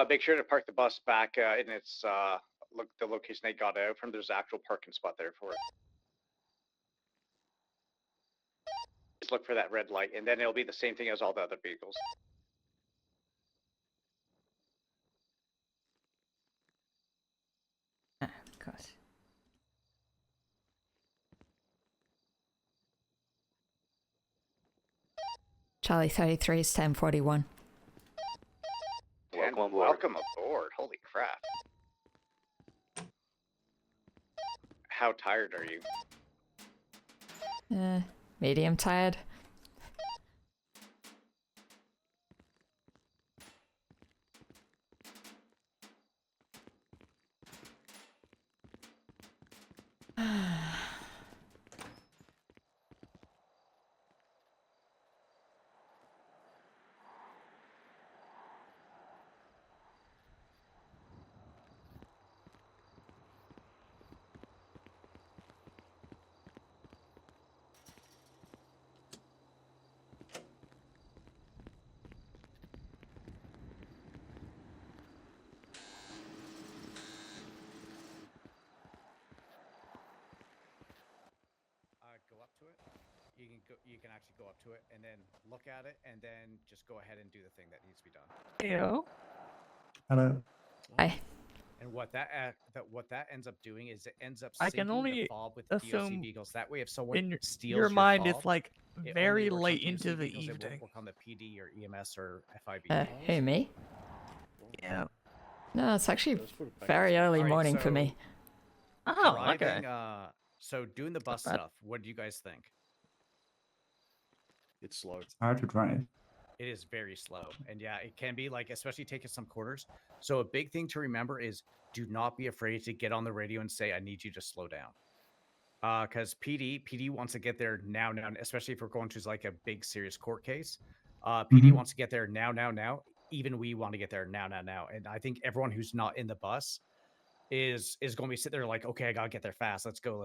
Make sure to park the bus back in its the location they got out from. There's an actual parking spot there for it. Just look for that red light, and then it'll be the same thing as all the other vehicles. Of course. Charlie 33 is 1041. Welcome aboard. Welcome aboard. Holy crap. How tired are you? Medium tired. Go up to it. You can actually go up to it and then look at it and then just go ahead and do the thing that needs to be done. Ew. Hello. Hi. And what that ends up doing is it ends up I can syncing only the fob with assume DOC vehicles. That way, if someone in steals your mind, fob, it's like it very only works on late DOC into the vehicles, it won't evening. work on the PD or EMS or FIB. Who, me? Yeah. No, it's actually very early morning for me. Oh, okay. So doing the bus stuff, what do you guys think? It's slow. It's hard to drive. It is very slow. And yeah, it can be like, especially taking some corners. So a big thing to remember is do not be afraid to get on the radio and say, I need you to slow down. Because PD wants to get there now, especially if we're going to like a big serious court case. PD wants to get there now. Even we want to get there now. And I think everyone who's not in the bus is going to be sitting there like, okay, I gotta get there fast. Let's go.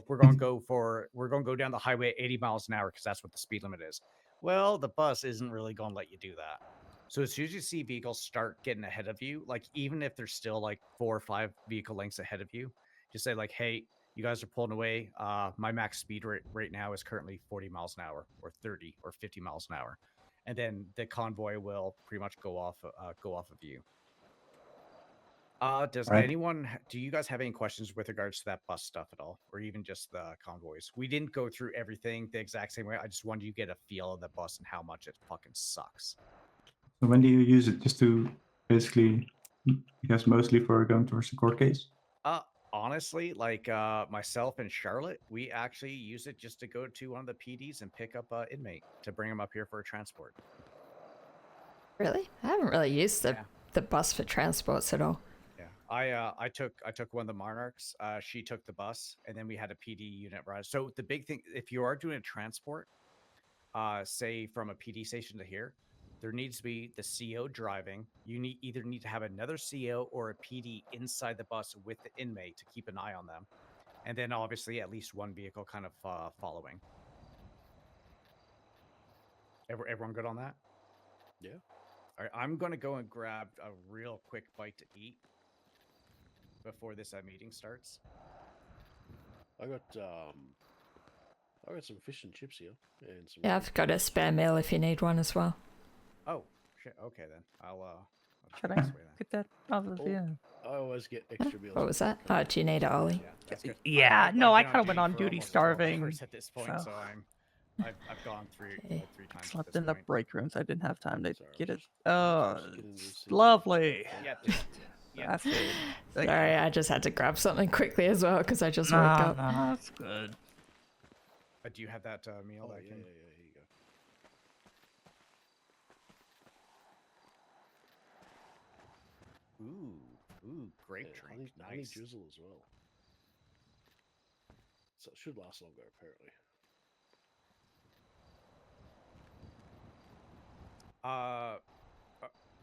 We're going to go down the highway at 80 miles an hour because that's what the speed limit is. Well, the bus isn't really going to let you do that. So as soon as you see vehicles start getting ahead of you, like even if they're still like 4 or 5 vehicle lengths ahead of you, just say like, hey, you guys are pulling away. My max speed right now is currently 40 miles an hour or 30 or 50 miles an hour. And then the convoy will pretty much go off of you. Do you guys have any questions with regards to that bus stuff at all? Or even just the convoys? We didn't go through everything the exact same way. I just wanted you to get a feel of the bus and how much it fucking sucks. So when do you use it? Just to basically, I guess mostly for going towards the court case? Honestly, like myself and Charlotte, we actually use it just to go to one of the PDs and pick up an inmate to bring him up here for a transport. Really? I haven't really used the bus for transports at all. Yeah, I took one of the Monarchs. She took the bus, and then we had a PD unit ride. So the big thing, if you are doing a transport, say from a PD station to here, there needs to be the CO driving. You either need to have another CO or a PD inside the bus with the inmate to keep an eye on them, and then obviously at least one vehicle kind of following. Everyone good on that? Yeah. All right, I'm gonna go and grab a real quick bite to eat before this meeting starts. I got some fish and chips here, and some. Yeah, I've got a spare meal if you need one as well. Oh shit! Okay then, I'll Should I get that off of you? I always get extra meals. What was that? Oh, do you need it, Ollie? Yeah, no, I kind of went on duty starving. At this point, so I've gone through 3 times. Slept in the break rooms. I didn't have time to get it. Oh, lovely. Yeah. That's good. Sorry, I just had to grab something quickly as well because I just woke up. Nah, that's good. Do you have that meal? Yeah, here you go. Ooh, grape drink. Honey Nice. drizzle as well. So it should last longer, apparently.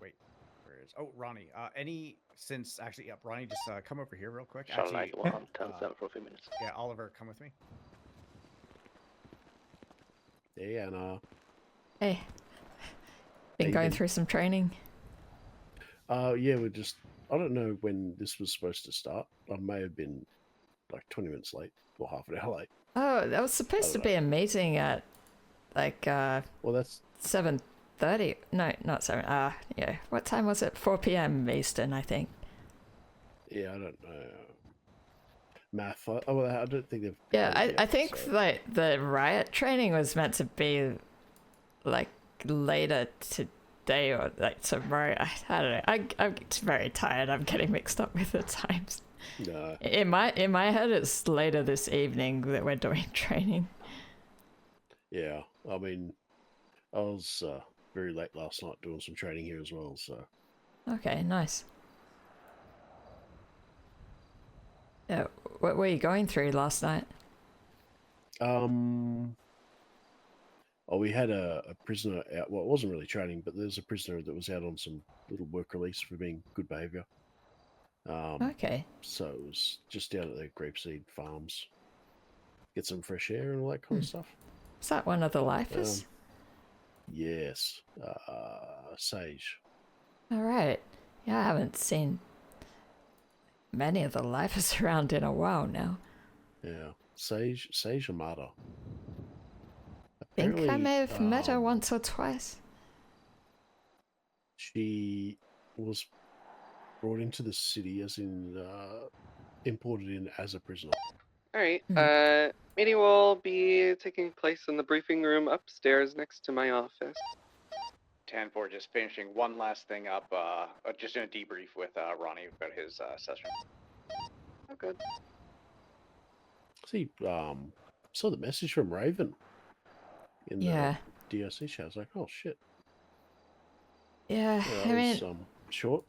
Wait, where is? Oh, Ronnie. Ronnie, just come over here real quick. Shall I go on? Turns out for a few minutes. Yeah, Oliver, come with me. Yeah, and Hey. Been going through some training. Yeah, we're just. I don't know when this was supposed to start. I may have been like 20 minutes late or half an hour late. Oh, that was supposed to be a meeting at like Well, that's 7:30. No, not 7. Yeah. What time was it? 4 p.m. Eastern, I think. yeah. I don't know. Math. Well, I don't think they've. Yeah, closed I yet, think so- like the riot training was meant to be like later today or like tomorrow. I don't know. I'm very tired. I'm getting mixed up with the times. No. In my head, it's later this evening that we're doing training. Yeah. I mean, I was very late last night doing some training here as well. So. Okay, nice. Yeah, what were you going through last night? Oh, we had a prisoner out. Well, it wasn't really training, but there's a prisoner that was out on some little work release for being good behaviour. Okay. So it was just down at the grapeseed farms, get some fresh air and all that kind of stuff. Is that one of the lifers? Yes, Sage. All right. Yeah, I haven't seen many of the lifers around in a while now. Yeah, Sage Amata. I think I Apparently, may have met her once or twice. She was brought into the city, as in imported in as a prisoner. All right. Meeting will be taking place in the briefing room upstairs next to my office. 10-4, just finishing one last thing up. Just doing a debrief with Ronnie about his session. Oh, good. See, saw the message from Raven in Yeah. the DRC chat. I was like, oh shit. Yeah, Yeah, I that mean, was short.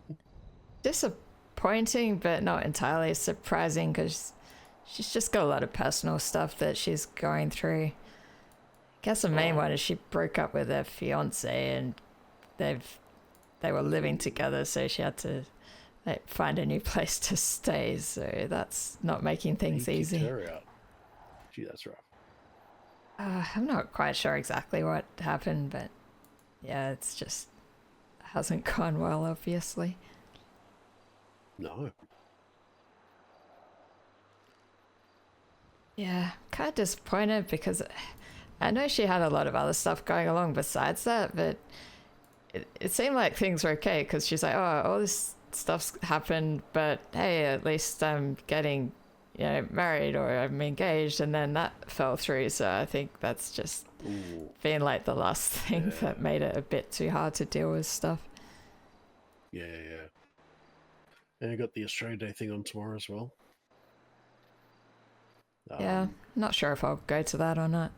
disappointing, but not entirely surprising because she's just got a lot of personal stuff that she's going through. I guess the main one is she broke up with her fiance and they were living together, so she had to like find a new place to stay. So that's not making things He kicked easy. her out. Gee, that's rough. I'm not quite sure exactly what happened, but yeah, it's just hasn't gone well, obviously. No. Yeah, kind of disappointed because I know she had a lot of other stuff going along besides that, but it seemed like things were okay because she's like, oh, all this stuff's happened, but hey, at least I'm getting, married or I'm engaged, and then that fell through. So I think that's just Ooh. been like the last thing Yeah. that made it a bit too hard to deal with stuff. Yeah. And I got the Australia Day thing on tomorrow as well. Yeah, not sure if I'll go to that or not.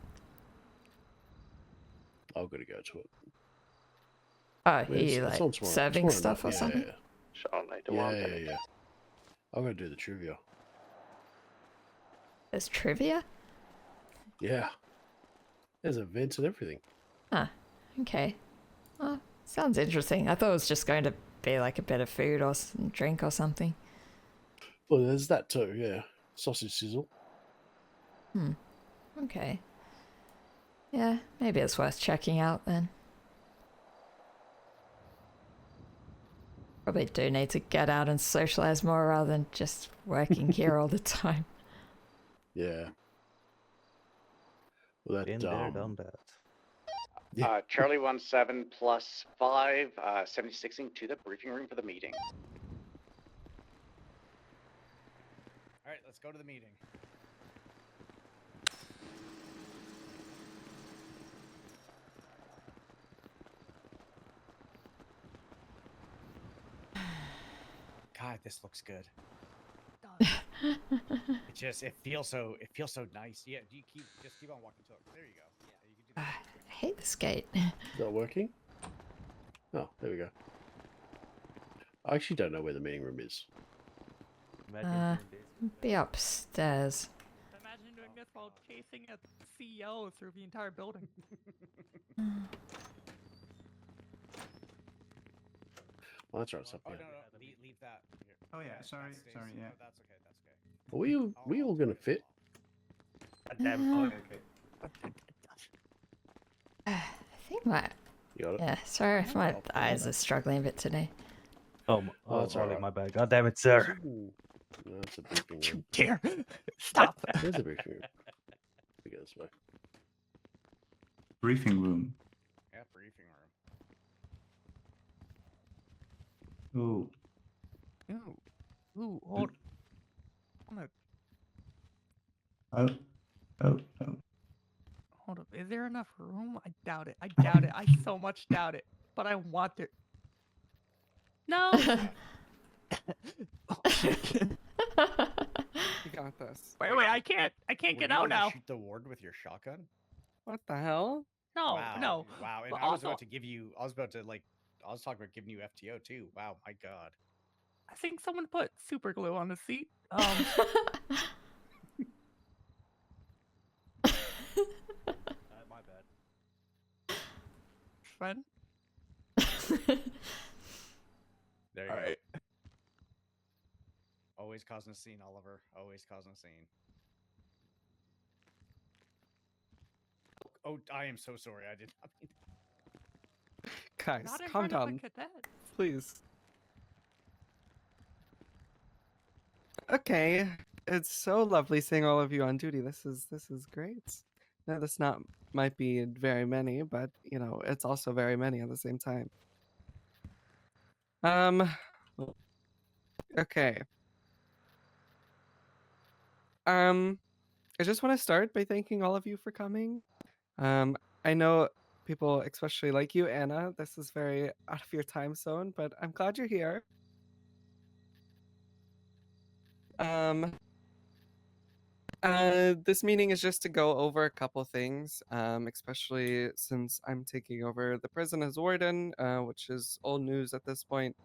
I've got to go to it. Oh, I mean, you it's like on tomorrow- serving tomorrow stuff night, or something? Yeah. Shall I do Yeah, one? yeah. I'm going to do the trivia. There's trivia? Yeah. There's events and everything. Huh. Okay. Well, sounds interesting. I thought it was just going to be like a bit of food or some drink or something. Well, there's that too, yeah. Sausage sizzle. Okay. Yeah, maybe it's worth checking out then. Probably do need to get out and socialize more rather than just working here all the time. Yeah. Well, that, Been there, done that. Yeah. Charlie 17 plus 5, 76ing to the briefing room for the meeting. All right, let's go to the meeting. God, this looks good. it feels so nice. Yeah, just keep on walking to it. There you go. Yeah, you can do I that. hate this gate. Is that working? Oh, there we go. I actually don't know where the meeting room is. Imagine doing this. Be upstairs. Imagine doing this while chasing a CEO through the entire building. Well, that's right. It's up Oh here. no, leave that. Here. Oh yeah, That sorry, stays. sorry, yeah. No, that's okay. That's okay. Are we all going to fit? Damn. I think my... You got it? Yeah, sorry if my eyes are struggling a bit today. Oh, Oh, that's Harley, alright. my bad. God damn it, sir. Ooh. No, it's a briefing You room. dare? Stop. There's a briefing room. We go this way. Briefing room. Yeah, briefing room. Oh. Ooh, hold. Hold up. Oh. Hold up. Is there enough room? I doubt it. I doubt it. I so much doubt it. But I want it. No. Oh, shit. You got this. Wait, I can't Were get you out gonna now. Shoot the ward with your shotgun. What the hell? No, Wow. no. Wow. And But I was also, about to give you. I was talking about giving you FTO too. Wow. My God. I think someone put super glue on the seat. My bad. Fun. There you All go. right. Always causing a scene, Oliver. Always causing a scene. Oh, I am so sorry. I did not mean. Guys, Not in calm front of down, a cadet. please. Okay, it's so lovely seeing all of you on duty. This is great. Now, this not might be very many, but you know, it's also very many at the same time. Okay. I just want to start by thanking all of you for coming. I know people, especially like you, Anna, this is very out of your time zone, but I'm glad you're here. This meeting is just to go over a couple things, especially since I'm taking over the prison as warden, which is old news at this point.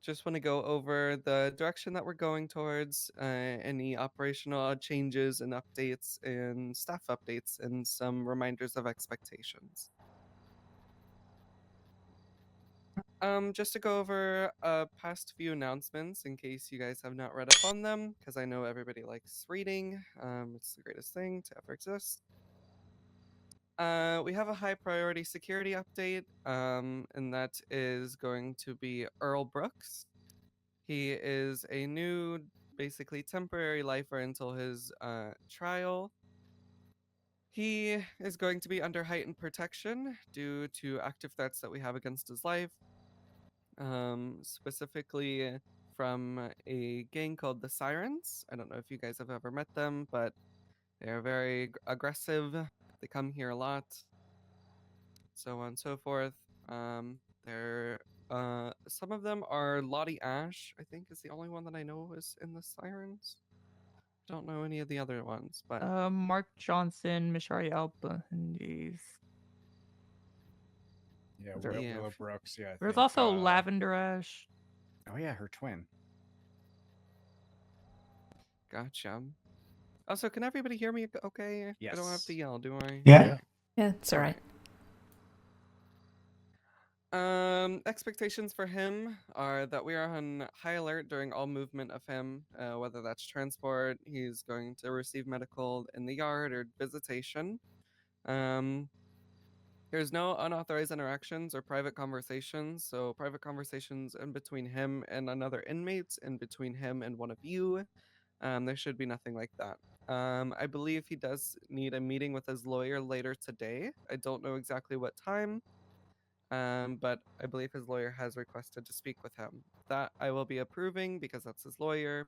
Just want to go over the direction that we're going towards, any operational changes and updates and staff updates, and some reminders of expectations. Just to go over past few announcements in case you guys have not read up on them, because I know everybody likes reading. It's the greatest thing to ever exist. We have a high priority security update, and that is going to be Earl Brooks. He is a new, basically temporary lifer until his trial. He is going to be under heightened protection due to active threats that we have against his life. Specifically from a gang called the Sirens. I don't know if you guys have ever met them, but they're very aggressive. They come here a lot, so on and so forth. They're some of them are Lottie Ash, I think, is the only one that I know is in the Sirens. Don't know any of the other ones, but Mark Johnson, Mishari Albanese. Yeah, Is there- Willow, Yeah. Willow Brooks. Yeah. I There's think, also Lavender Ash. Oh yeah, her twin. gotcha. Also, can everybody hear me okay? I don't have to Yes. yell, do I? Yeah. Yeah, it's alright. Expectations for him are that we are on high alert during all movement of him, whether that's transport, he's going to receive medical in the yard, or visitation. There's no unauthorized interactions or private conversations, so private conversations in between him and another inmate, in between him and one of you. There should be nothing like that. I believe he does need a meeting with his lawyer later today. I don't know exactly what time. But I believe his lawyer has requested to speak with him. That I will be approving because that's his lawyer.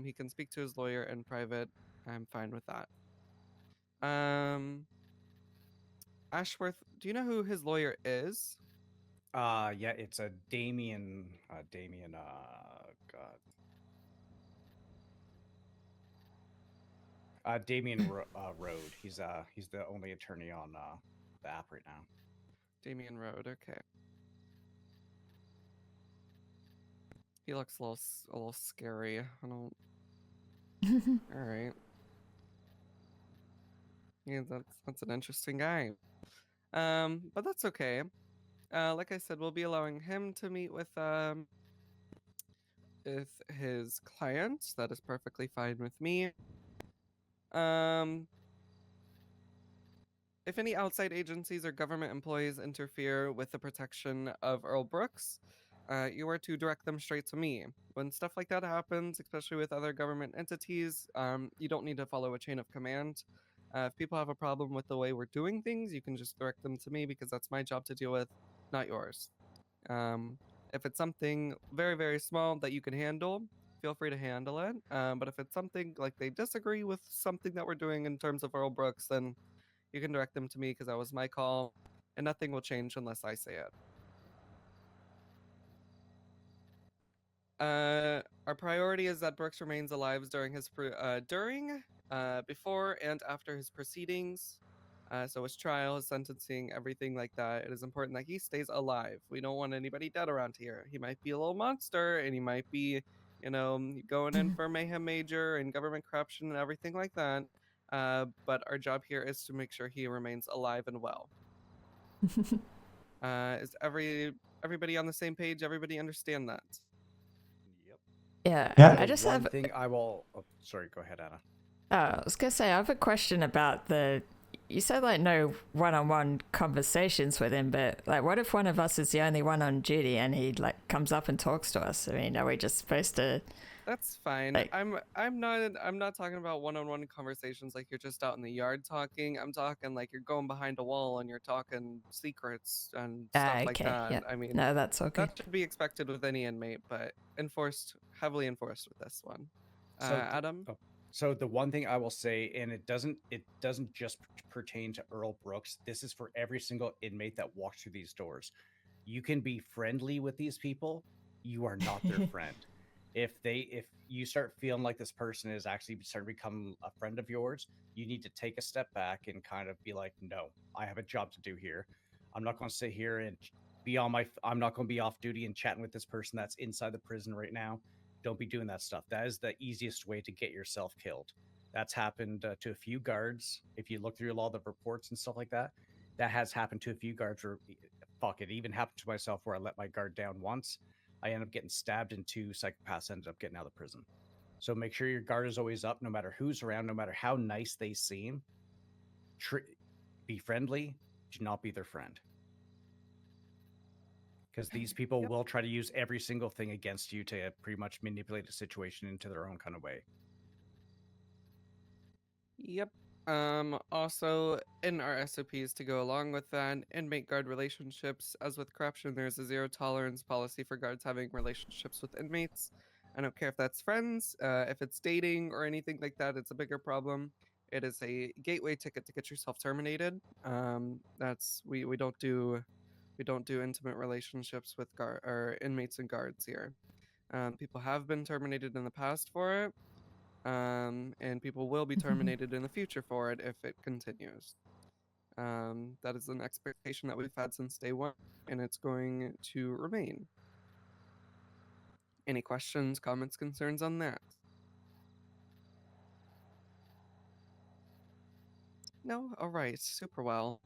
He can speak to his lawyer in private. I'm fine with that. Ashworth, do you know who his lawyer is? Yeah, it's a Damien. God. Damien Road. He's the only attorney on the app right now. Damien Road. Okay. He looks a little scary. I don't. All right. Yeah, that's an interesting guy. But that's okay. Like I said, we'll be allowing him to meet with his client. That is perfectly fine with me. if any outside agencies or government employees interfere with the protection of Earl Brooks, you are to direct them straight to me. When stuff like that happens, especially with other government entities, you don't need to follow a chain of command. If people have a problem with the way we're doing things, you can just direct them to me because that's my job to deal with, not yours. If it's something very, very small that you can handle, feel free to handle it. But if it's something like they disagree with something that we're doing in terms of Earl Brooks, then you can direct them to me because that was my call, and nothing will change unless I say it. Our priority is that Brooks remains alive during his before and after his proceedings. So his trial, his sentencing, everything like that. It is important that he stays alive. We don't want anybody dead around here. He might be a little monster, and he might be, going in for mayhem major and government corruption and everything like that. But our job here is to make sure he remains alive and well. Is everybody on the same page? Everybody understand that? Yep. Yeah, Yeah. I just One have. thing I will. Oh, sorry, go ahead, Anna. I was gonna say I have a question about the. You said like no one-on-one conversations with him, but like, what if one of us is the only one on duty and he like comes up and talks to us? I mean, are we just supposed to? That's fine. Like- I'm not talking about one-on-one conversations like you're just out in the yard talking. I'm talking like you're going behind a wall and you're talking secrets and stuff like Okay, that. yeah. I mean, No, that's okay. that should be expected with any inmate, but heavily enforced with this one. So Adam? So the one thing I will say, and it doesn't just pertain to Earl Brooks. This is for every single inmate that walks through these doors. You can be friendly with these people. You are not their friend. If you start feeling like this person is actually starting to become a friend of yours, you need to take a step back and kind of be like, no, I have a job to do here. I'm not going to sit here and I'm not going to be off duty and chatting with this person that's inside the prison right now. Don't be doing that stuff. That is the easiest way to get yourself killed. That's happened to a few guards. If you look through a lot of the reports and stuff like that, that has happened to a few guards. Or fuck, it even happened to myself where I let my guard down once. I ended up getting stabbed, and 2 psychopaths ended up getting out of prison. So make sure your guard is always up, no matter who's around, no matter how nice they seem. Be friendly. Do not be their friend. Because these people will try to use every single thing against you to pretty much manipulate the situation into their own kind of way. Yep. Also, in our SOPs to go along with that, inmate guard relationships. As with corruption, there's a zero tolerance policy for guards having relationships with inmates. I don't care if that's friends, if it's dating or anything like that, it's a bigger problem. It is a gateway ticket to get yourself terminated. We don't do intimate relationships with inmates and guards here. People have been terminated in the past for it. And people will be terminated in the future for it if it continues. That is an expectation that we've had since day one, and it's going to remain. Any questions, comments, concerns on that? No? All right, super well.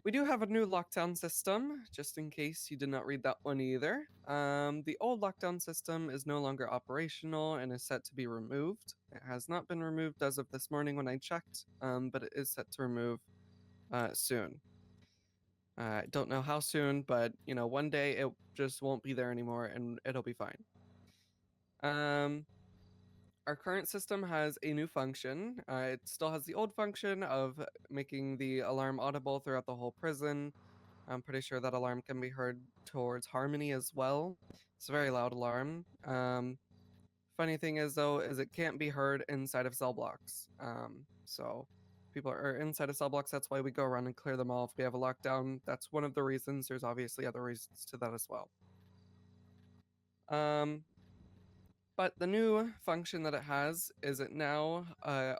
We do have a new lockdown system, just in case you did not read that one either. The old lockdown system is no longer operational and is set to be removed. It has not been removed as of this morning when I checked, but it is set to remove soon. I don't know how soon, but one day it just won't be there anymore and it'll be fine. Our current system has a new function. It still has the old function of making the alarm audible throughout the whole prison. I'm pretty sure that alarm can be heard towards Harmony as well. It's a very loud alarm. Funny thing is, though, is it can't be heard inside of cell blocks. So people are inside of cell blocks. That's why we go around and clear them all if we have a lockdown. That's one of the reasons. There's obviously other reasons to that as well. But the new function that it has is it now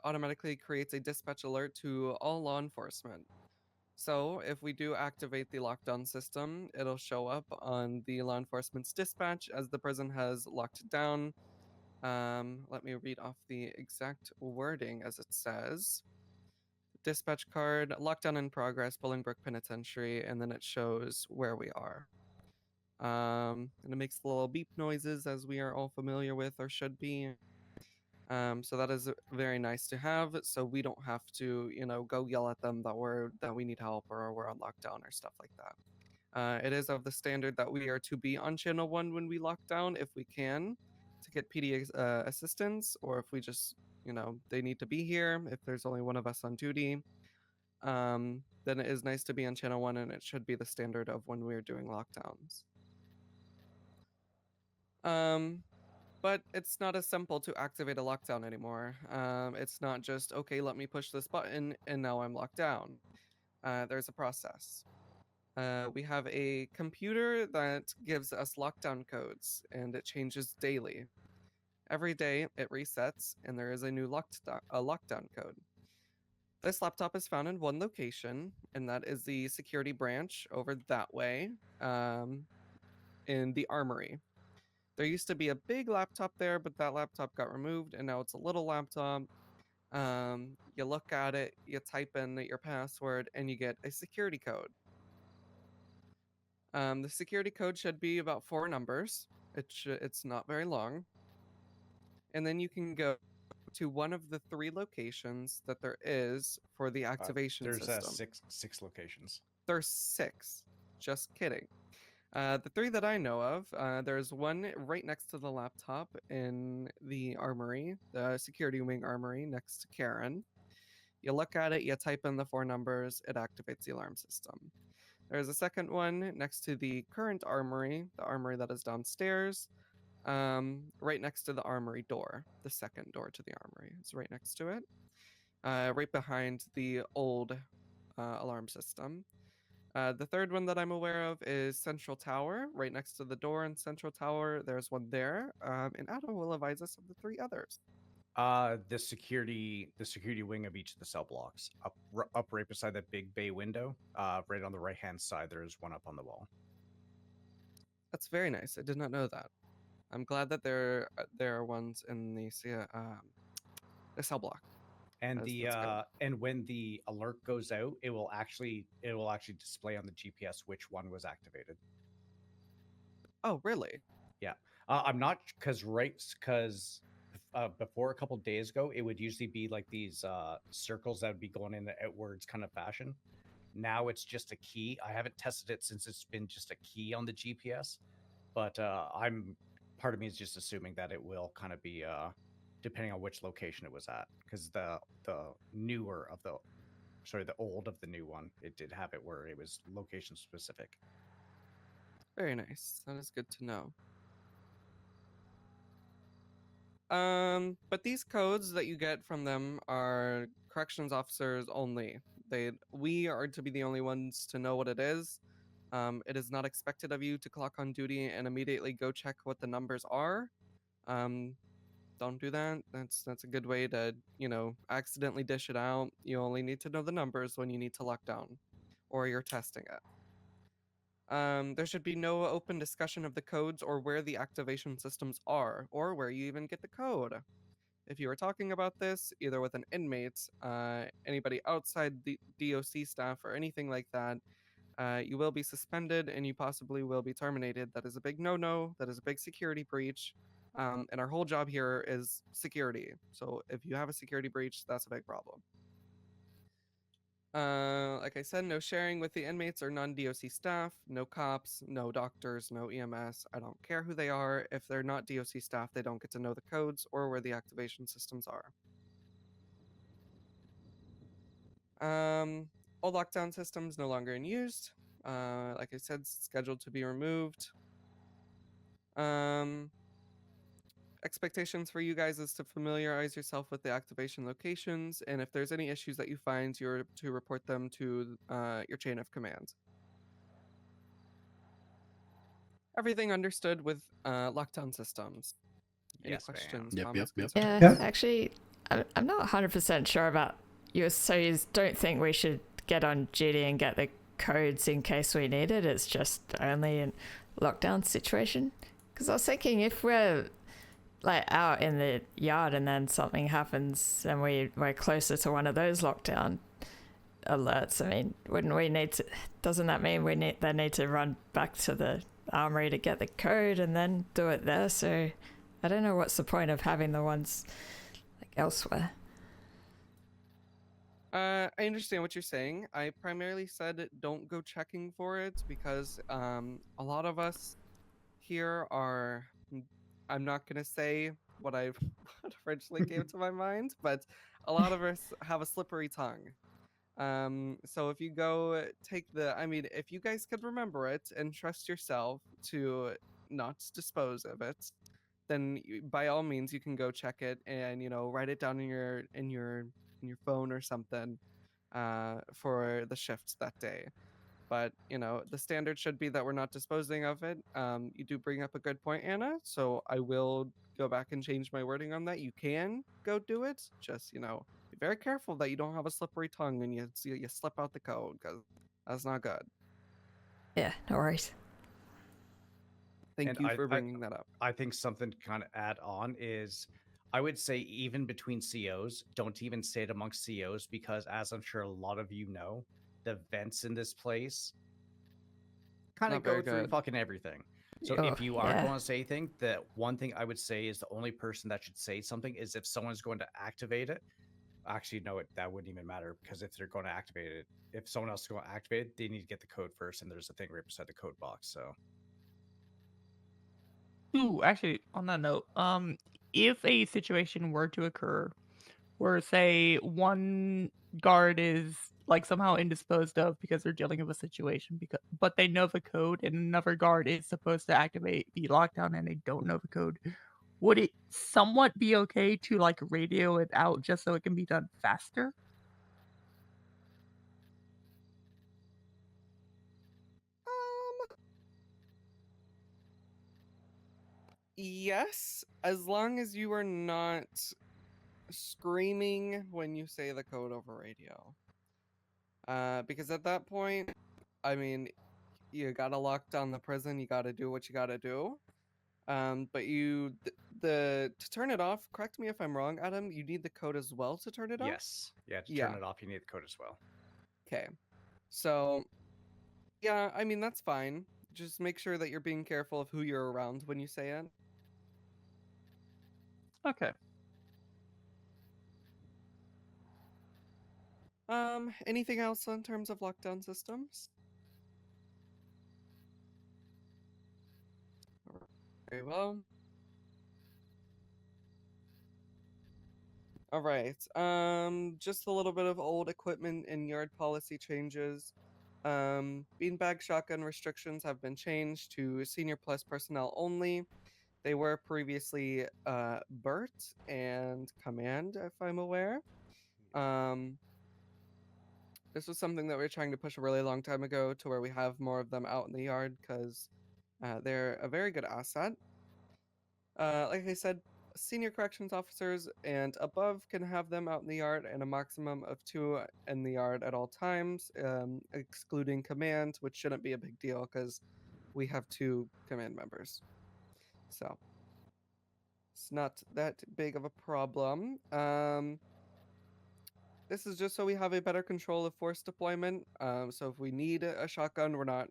automatically creates a dispatch alert to all law enforcement. So if we do activate the lockdown system, it'll show up on the law enforcement's dispatch as the prison has locked it down. Let me read off the exact wording as it says. Dispatch card, lockdown in progress, Bolingbroke Penitentiary, and then it shows where we are. And it makes the little beep noises as we are all familiar with or should be. So that is very nice to have. So we don't have to, go yell at them that we need help or we're on lockdown or stuff like that. It is of the standard that we are to be on channel 1 when we lock down if we can to get PD assistance, or if we just, they need to be here if there's only one of us on duty. Then it is nice to be on channel 1, and it should be the standard of when we're doing lockdowns. But it's not as simple to activate a lockdown anymore. It's not just, okay, let me push this button and now I'm locked down. There's a process. We have a computer that gives us lockdown codes, and it changes daily. Every day it resets, and there is a new lockdown code. This laptop is found in one location, and that is the security branch over that way, in the armory. There used to be a big laptop there, but that laptop got removed, and now it's a little laptop. You look at it, you type in your password, and you get a security code. The security code should be about 4 numbers. It's not very long. And then you can go to one of the 3 locations that there is for the activation system. There's six locations. There's 6. Just kidding. The 3 that I know of, there's one right next to the laptop in the armory, the security wing armory next to Karen. You look at it, you type in the 4 numbers, it activates the alarm system. There's a second one next to the current armory, the armory that is downstairs, right next to the armory door. The second door to the armory is right next to it, right behind the old alarm system. The third one that I'm aware of is Central Tower, right next to the door in Central Tower. There's one there, and Adam will advise us of the 3 others. The security wing of each of the cell blocks, up right beside that big bay window, right on the right hand side. There's one up on the wall. That's very nice. I did not know that. I'm glad that there are ones in the cell block. And and when the alert goes out, it will actually display on the GPS which one was activated. Oh, really? Yeah. I'm not because before a couple days ago, it would usually be like these circles that would be going in the outwards kind of fashion. Now it's just a key. I haven't tested it since it's been just a key on the GPS, but part of me is just assuming that it will kind of be depending on which location it was at, because the old of the new one, it did have it where it was location specific. Very nice. That is good to know. But these codes that you get from them are corrections officers only. We are to be the only ones to know what it is. It is not expected of you to clock on duty and immediately go check what the numbers are. Don't do that. That's a good way to, accidentally dish it out. You only need to know the numbers when you need to lock down, or you're testing it. There should be no open discussion of the codes or where the activation systems are, or where you even get the code. If you are talking about this, either with an inmate, anybody outside the DOC staff, or anything like that, you will be suspended and you possibly will be terminated. That is a big no-no. That is a big security breach. And our whole job here is security. So if you have a security breach, that's a big problem. Like I said, no sharing with the inmates or non-DOC staff, no cops, no doctors, no EMS. I don't care who they are. If they're not DOC staff, they don't get to know the codes or where the activation systems are. All lockdown systems no longer in use. Like I said, scheduled to be removed. Expectations for you guys is to familiarize yourself with the activation locations, and if there's any issues that you find, you're to report them to your chain of command. Everything understood with lockdown systems? Any questions, comments, Yep. concerns? Yeah, actually, I'm not 100% sure about you. So you don't think we should get on duty and get the codes in case we need it? It's just only in lockdown situation? Because I was thinking if we're like out in the yard and then something happens and we're closer to one of those lockdown alerts, I mean, wouldn't we need to, doesn't that mean they need to run back to the armory to get the code and then do it there? So I don't know what's the point of having the ones like elsewhere. I understand what you're saying. I primarily said don't go checking for it because a lot of us here are. I'm not gonna say what I what originally came to my mind, but a lot of us have a slippery tongue. So if you go take I mean, if you guys could remember it and trust yourself to not dispose of it, then by all means you can go check it and write it down in your phone or something for the shifts that day. But the standard should be that we're not disposing of it. You do bring up a good point, Anna, so I will go back and change my wording on that. You can go do it, just be very careful that you don't have a slippery tongue and you slip out the code, because that's not good. Yeah, no worries. Thank And you for bringing that up. I think something to kind of add on is, I would say even between COs, don't even say it amongst COs, because as I'm sure a lot of you know, the vents in this place kind of Not go very through good. fucking everything. So Oh, if you are yeah. going to say anything, the one thing I would say is the only person that should say something is if someone's going to activate it. Actually, no, that wouldn't even matter, because if they're going to activate it, if someone else is going to activate it, they need to get the code first, and there's a thing right beside the code box. So Ooh, actually, on that note, if a situation were to occur where, say, one guard is like somehow indisposed of because they're dealing with a situation, but they know the code, and another guard is supposed to activate the lockdown and they don't know the code, would it somewhat be okay to like radio it out just so it can be done faster? Yes, as long as you are not screaming when you say the code over radio. Because at that point, I mean, you gotta lock down the prison. You gotta do what you gotta do. But to turn it off. Correct me if I'm wrong, Adam. You need the code as well to turn it off. yes, yeah, to Yeah. turn it off, you need the code as well. Okay. So, yeah, I mean that's fine. Just make sure that you're being careful of who you're around when you say it. Okay. Anything else in terms of lockdown systems? Very well. All right. Just a little bit of old equipment and yard policy changes. Beanbag shotgun restrictions have been changed to senior plus personnel only. They were previously Bert and Command, if I'm aware. This was something that we were trying to push a really long time ago, to where we have more of them out in the yard, because they're a very good asset. Like I said, senior corrections officers and above can have them out in the yard, and a maximum of 2 in the yard at all times, excluding command, which shouldn't be a big deal because we have 2 command members. So it's not that big of a problem. This is just so we have a better control of force deployment. So if we need a shotgun, we're not,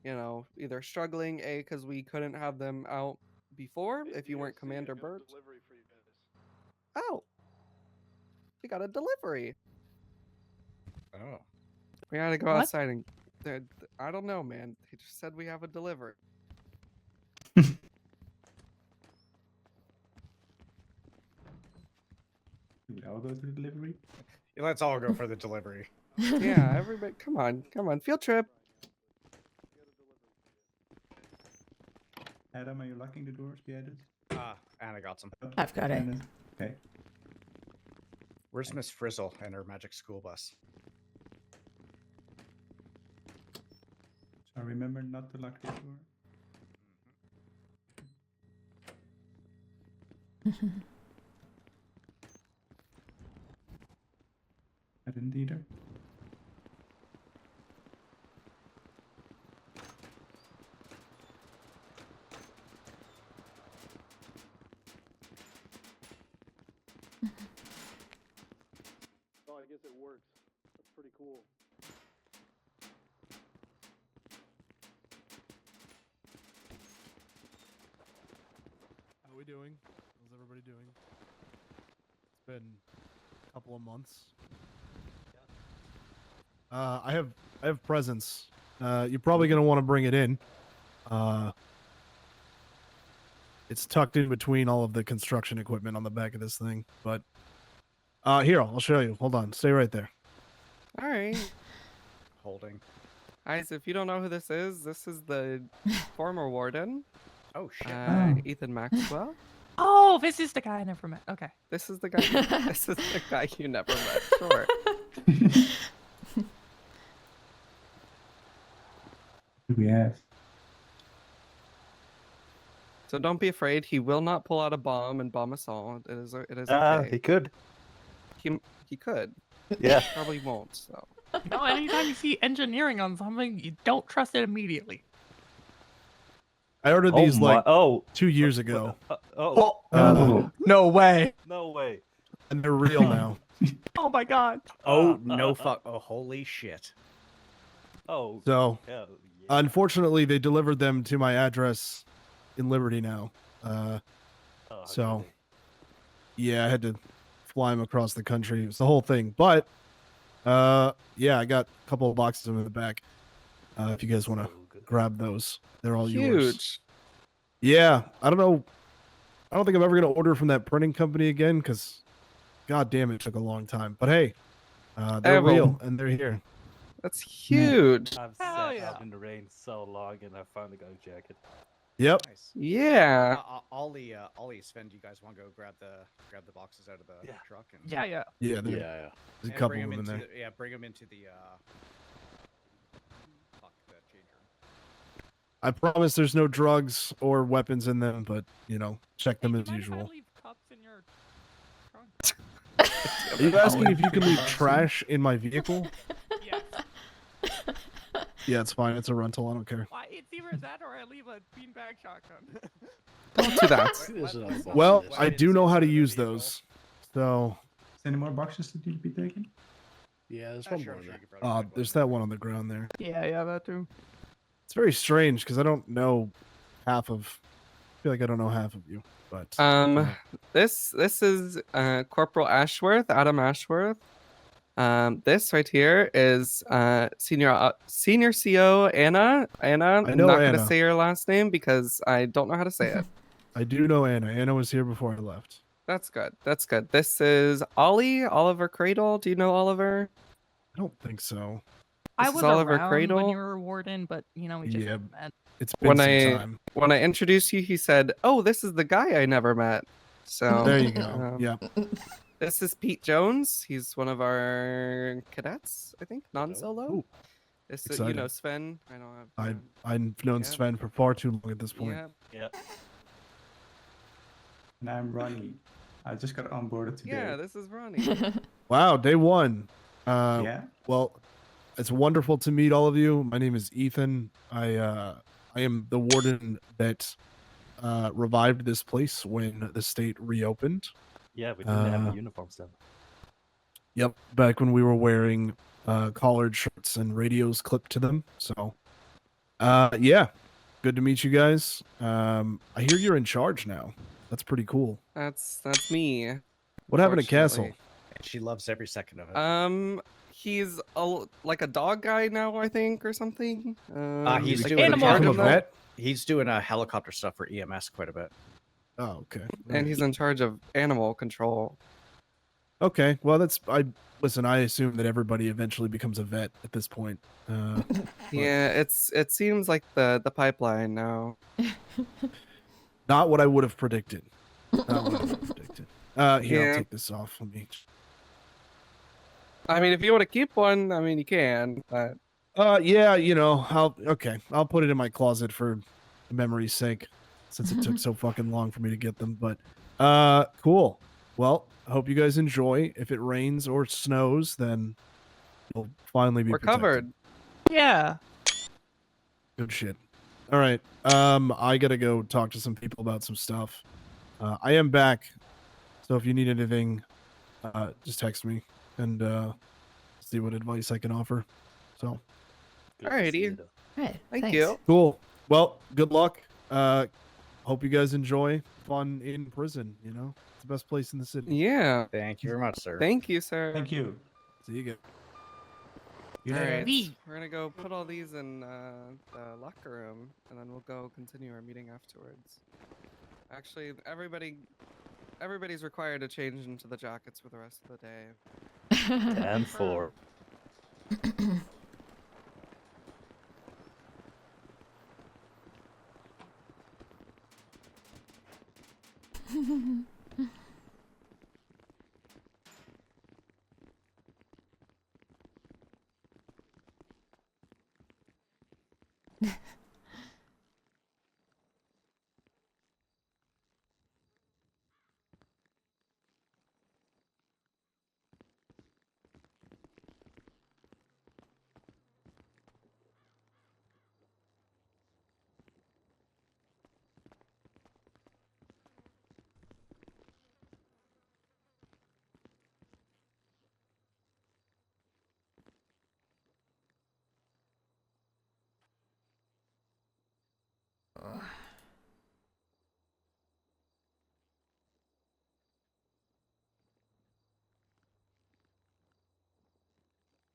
either struggling, because we couldn't have them out before if you weren't Commander Bert. Oh, we got a delivery. Oh, We gotta go What? outside and I don't know, man. They just said we have a delivery. Do we all go to the delivery? let's all go for the delivery. Yeah, everybody, come on, field trip. Adam, are you locking the doors behind us? Anna got some. I've got it. Okay. Where's Miss Frizzle and her magic school bus? So remember not to lock the door. I didn't either. Oh, I guess it works. That's pretty cool. How are we doing? How's everybody doing? been a couple of months. I have presents. You're probably gonna want to bring it in. It's tucked in between all of the construction equipment on the back of this thing. But here, I'll show you. Hold on, stay right there. All right. Holding. Guys, if you don't know who this is the former warden, Oh shit. Ethan Maxwell. Oh, this is the guy I never met. Okay. This is the guy. This is the guy you never met. Sure. Who do we have? So don't be afraid. He will not pull out a bomb and bomb us all. It is. It is okay. He could. He could. Yeah. Probably won't. So. No, anytime you see engineering on something, you don't trust it immediately. I ordered Oh these my- like oh. 2 years ago. Oh. No way. No way. And they're real now. Oh my god. Oh no fuck. Oh holy shit. Oh. So, hell yeah. unfortunately, they delivered them to my address in Liberty now. Oh, So, goody. yeah, I had to fly them across the country. It was the whole thing. But, yeah, I got a couple of boxes of them in the back. If you guys want to So good. grab those, they're all yours. Huge. Yeah, I don't know. I don't think I'm ever going to order from that printing company again because, god damn, it took a long time. But hey, they're Ever. real and they're here. That's huge. I've Hell sat yeah. out in the rain so long and I finally got a jacket. Yep. Nice. Yeah. Ollie, Sven, do you guys want to go grab the boxes out of the Yeah. truck and Yeah, yeah. Yeah, Yeah, there's yeah. a and couple bring of them them in into there. bring them into the fuck the change room. I promise there's no drugs or weapons in them, but, you know, check them Hey, as do you mind if I usual. leave cups in your trunk? Are you asking if you can leave trash in my vehicle? Yes. Yeah, it's fine. It's a rental. I don't care. Why, it's either that or I leave a beanbag shotgun. Don't do that. There's another box in Well, there. I do know how to use those. So, Is there any more boxes that need to be taken? Yeah, there's Ah, one sure, more I'm in sure there. you could probably find there's one. that one on the ground there. Yeah, that too. It's very strange because I don't know half of. I feel like I don't know half of you, but This is Corporal Ashworth, Adam Ashworth. This right here is senior CO Anna. I'm know not gonna Anna. say her last name because I don't know how to say it. I do know Anna. Anna was here before I left. That's good. That's good. This is Oliver Cradle. Do you know Oliver? I don't think so. I This is was Oliver around when Cradle. you were a warden, but you know we just Yeah. haven't met. It's been When some time. When I introduced you, he said, "Oh, this is the guy I never met." So There you go. um, Yeah. This is Pete Jones. He's one of our cadets, I think, non-solo. Ooh, This you exciting. know Sven. I don't have. I've known Yeah. Sven for far too long at this point. Yeah. Yeah. And I'm Ronnie. I just got onboarded today. Yeah, this is Ronnie. Wow, day one. Yeah. Well, it's wonderful to meet all of you. My name is Ethan. I am the warden that revived this place when the state reopened. Yeah, we didn't have Uh, the uniforms then. Yep, back when we were wearing collared shirts and radios clipped to them. So, yeah, good to meet you guys. I hear you're in charge now. That's pretty cool. That's me. What happened to Castle? unfortunately. And she loves every second of it. He's like a dog guy now, I think, or something. He's like doing animal charge of Become a that. vet? He's doing helicopter stuff for EMS quite a bit. Oh, okay. And he's in charge of animal control. Okay. Well, listen. I assume that everybody eventually becomes a vet at this point. Yeah, it seems like the pipeline now. Not what I would have predicted. Not what I would have predicted. Here, Yeah. I'll take this off. Let me. I mean, if you want to keep one, I mean, you can. But Yeah. You know, I'll put it in my closet for memory's sake, since it took so fucking long for me to get them. But, cool. Well, I hope you guys enjoy. If it rains or snows, then you'll finally be we're protected. covered. Yeah. Good shit. All right. I gotta go talk to some people about some stuff. I am back, so if you need anything, just text me and see what advice I can offer. So Good to see Alrighty. you, though. Right. Thank thanks. you. cool. Well, good luck. hope you guys enjoy fun in prison. You know, it's the best place in the city. Yeah. Thank you very much, sir. Thank you, sir. Thank you. See you again. You All later. right, V. we're gonna go put all these in the locker room, and then we'll go continue our meeting afterwards. Actually, everybody's required to change into the jackets for the rest of the day. 10-4.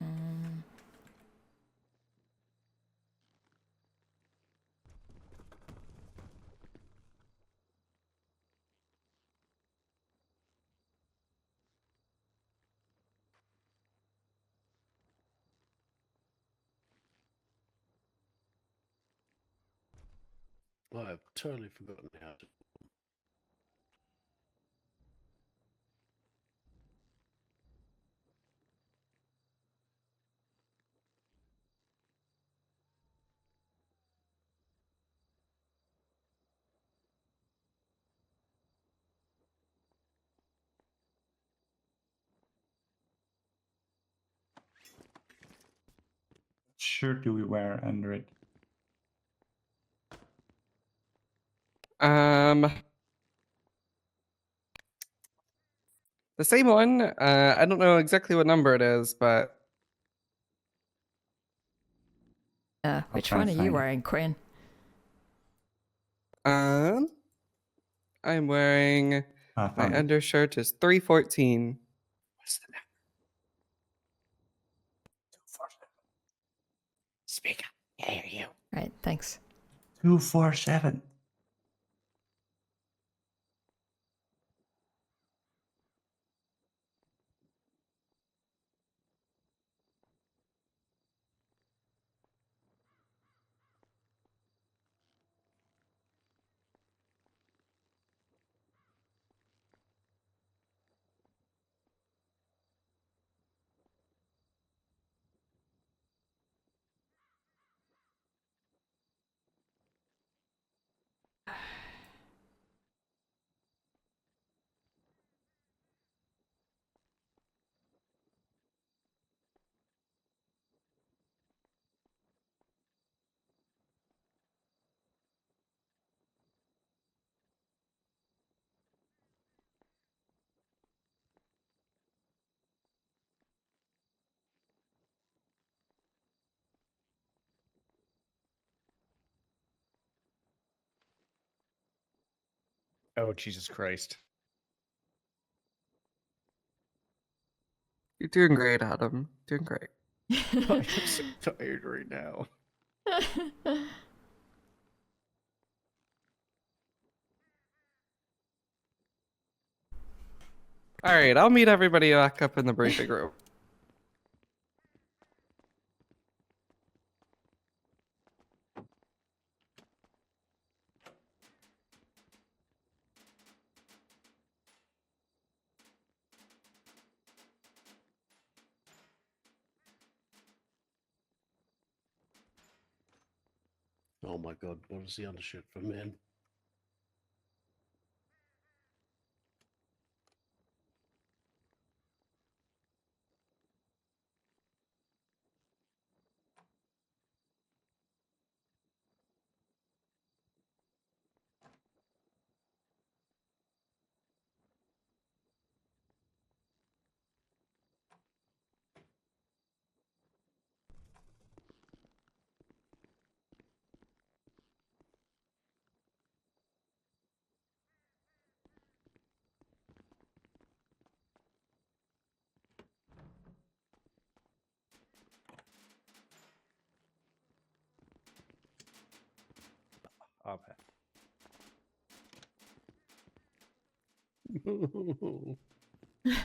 Mm. I've totally forgotten how to. Shirt do we wear under it? The same one. I don't know exactly what number it is, but Which try one and are you find it. wearing, Quinn? I'm wearing I my found it. undershirt is 314. What's the number? Speak up. I hear you. Right, thanks. 247. Oh, Jesus Christ. You're doing great, Adam. Doing great. I'm so tired right now. All right, I'll meet everybody back up in the briefing room. Oh my god, what is the undershirt for men? combat. I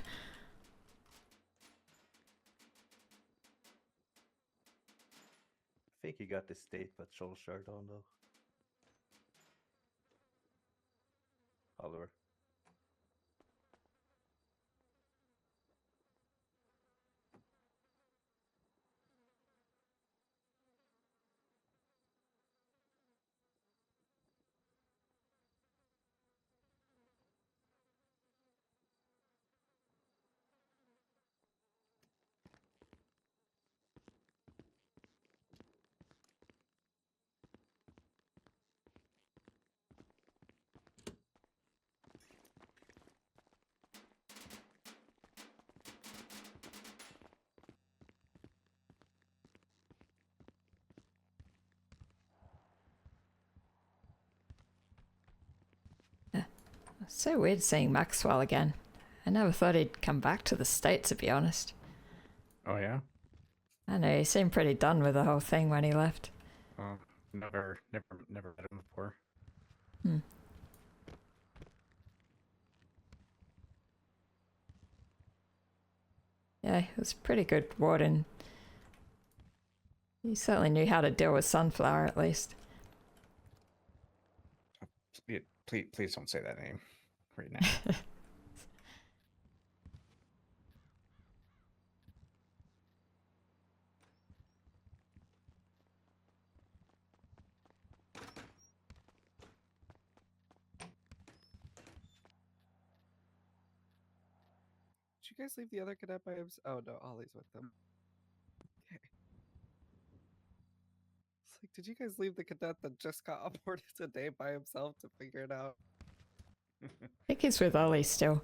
think he got the state patrol shirt on though. Oliver. So weird seeing Maxwell again. I never thought he'd come back to the States, to be honest. Oh yeah. I know, he seemed pretty done with the whole thing when he left. Never met him before. Hmm. Yeah, he was a pretty good warden. He certainly knew how to deal with Sunflower, at least. Please don't say that name right now. Did you guys leave the other cadet by himself? Oh no, Ollie's with them. Okay. It's like, did you guys leave the cadet that just got aborted today by himself to figure it out? I think he's with Ollie still.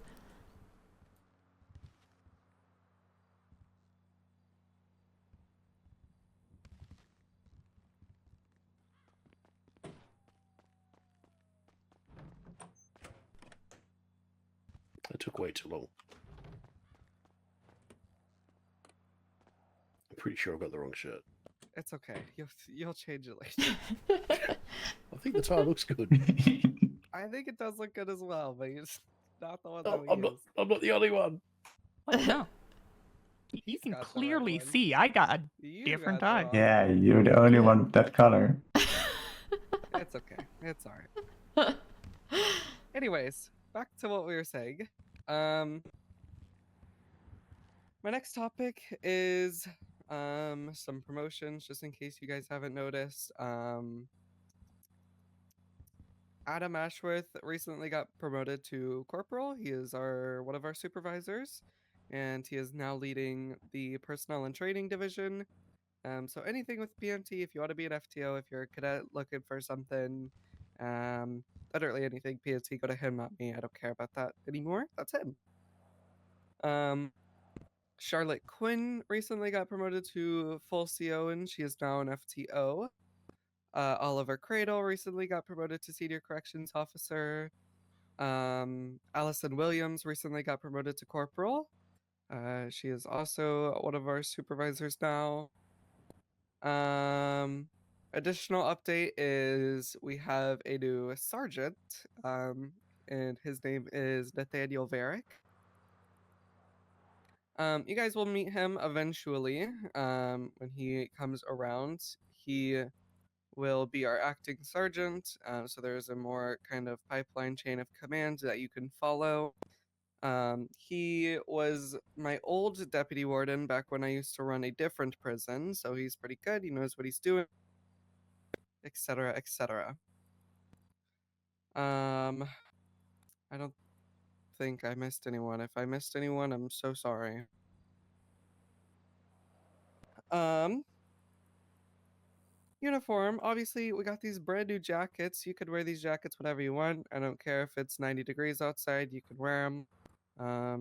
It took way too long. I'm pretty sure I got the wrong shirt. It's okay. You'll change it later. I think the tie looks good. I think it does look good as well, but you're just not the one No, that we use. I'm not the only one. What? No. You can got the right clearly one. see I got a You different got the tie. wrong Yeah, you're the only one with that color. It's okay. It's alright. Anyways, back to what we were saying. My next topic is some promotions, just in case you guys haven't noticed. Adam Ashworth recently got promoted to corporal. He is one of our supervisors, and he is now leading the personnel and training division. So anything with PMT, if you want to be an FTO, if you're a cadet looking for something, literally anything PMT, go to him, not me. I don't care about that anymore. That's him. Charlotte Quinn recently got promoted to full CO, and she is now an FTO. Oliver Cradle recently got promoted to senior corrections officer. Allison Williams recently got promoted to corporal. She is also one of our supervisors now. Additional update is we have a new sergeant, and his name is Nathaniel Varick. You guys will meet him eventually. When he comes around, he will be our acting sergeant. So there's a more kind of pipeline chain of command that you can follow. He was my old deputy warden back when I used to run a different prison, so he's pretty good. He knows what he's doing, etc., etc. I don't think I missed anyone. If I missed anyone, I'm so sorry. Uniform. Obviously, we got these brand new jackets. You could wear these jackets whenever you want. I don't care if it's 90 degrees outside. You can wear them,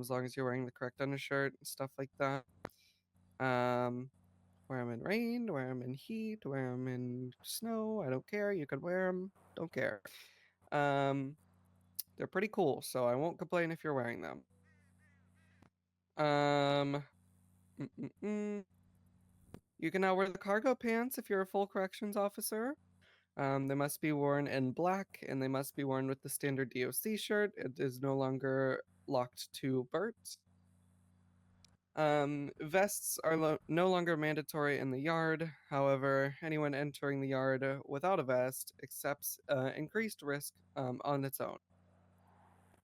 as long as you're wearing the correct undershirt and stuff like that. Wear them in rain, wear them in heat, wear them in snow. I don't care. You could wear them. Don't care. They're pretty cool, so I won't complain if you're wearing them. You can now wear the cargo pants if you're a full corrections officer. They must be worn in black, and they must be worn with the standard DOC shirt. It is no longer locked to Bert. Vests are no longer mandatory in the yard. However, anyone entering the yard without a vest accepts increased risk on its own.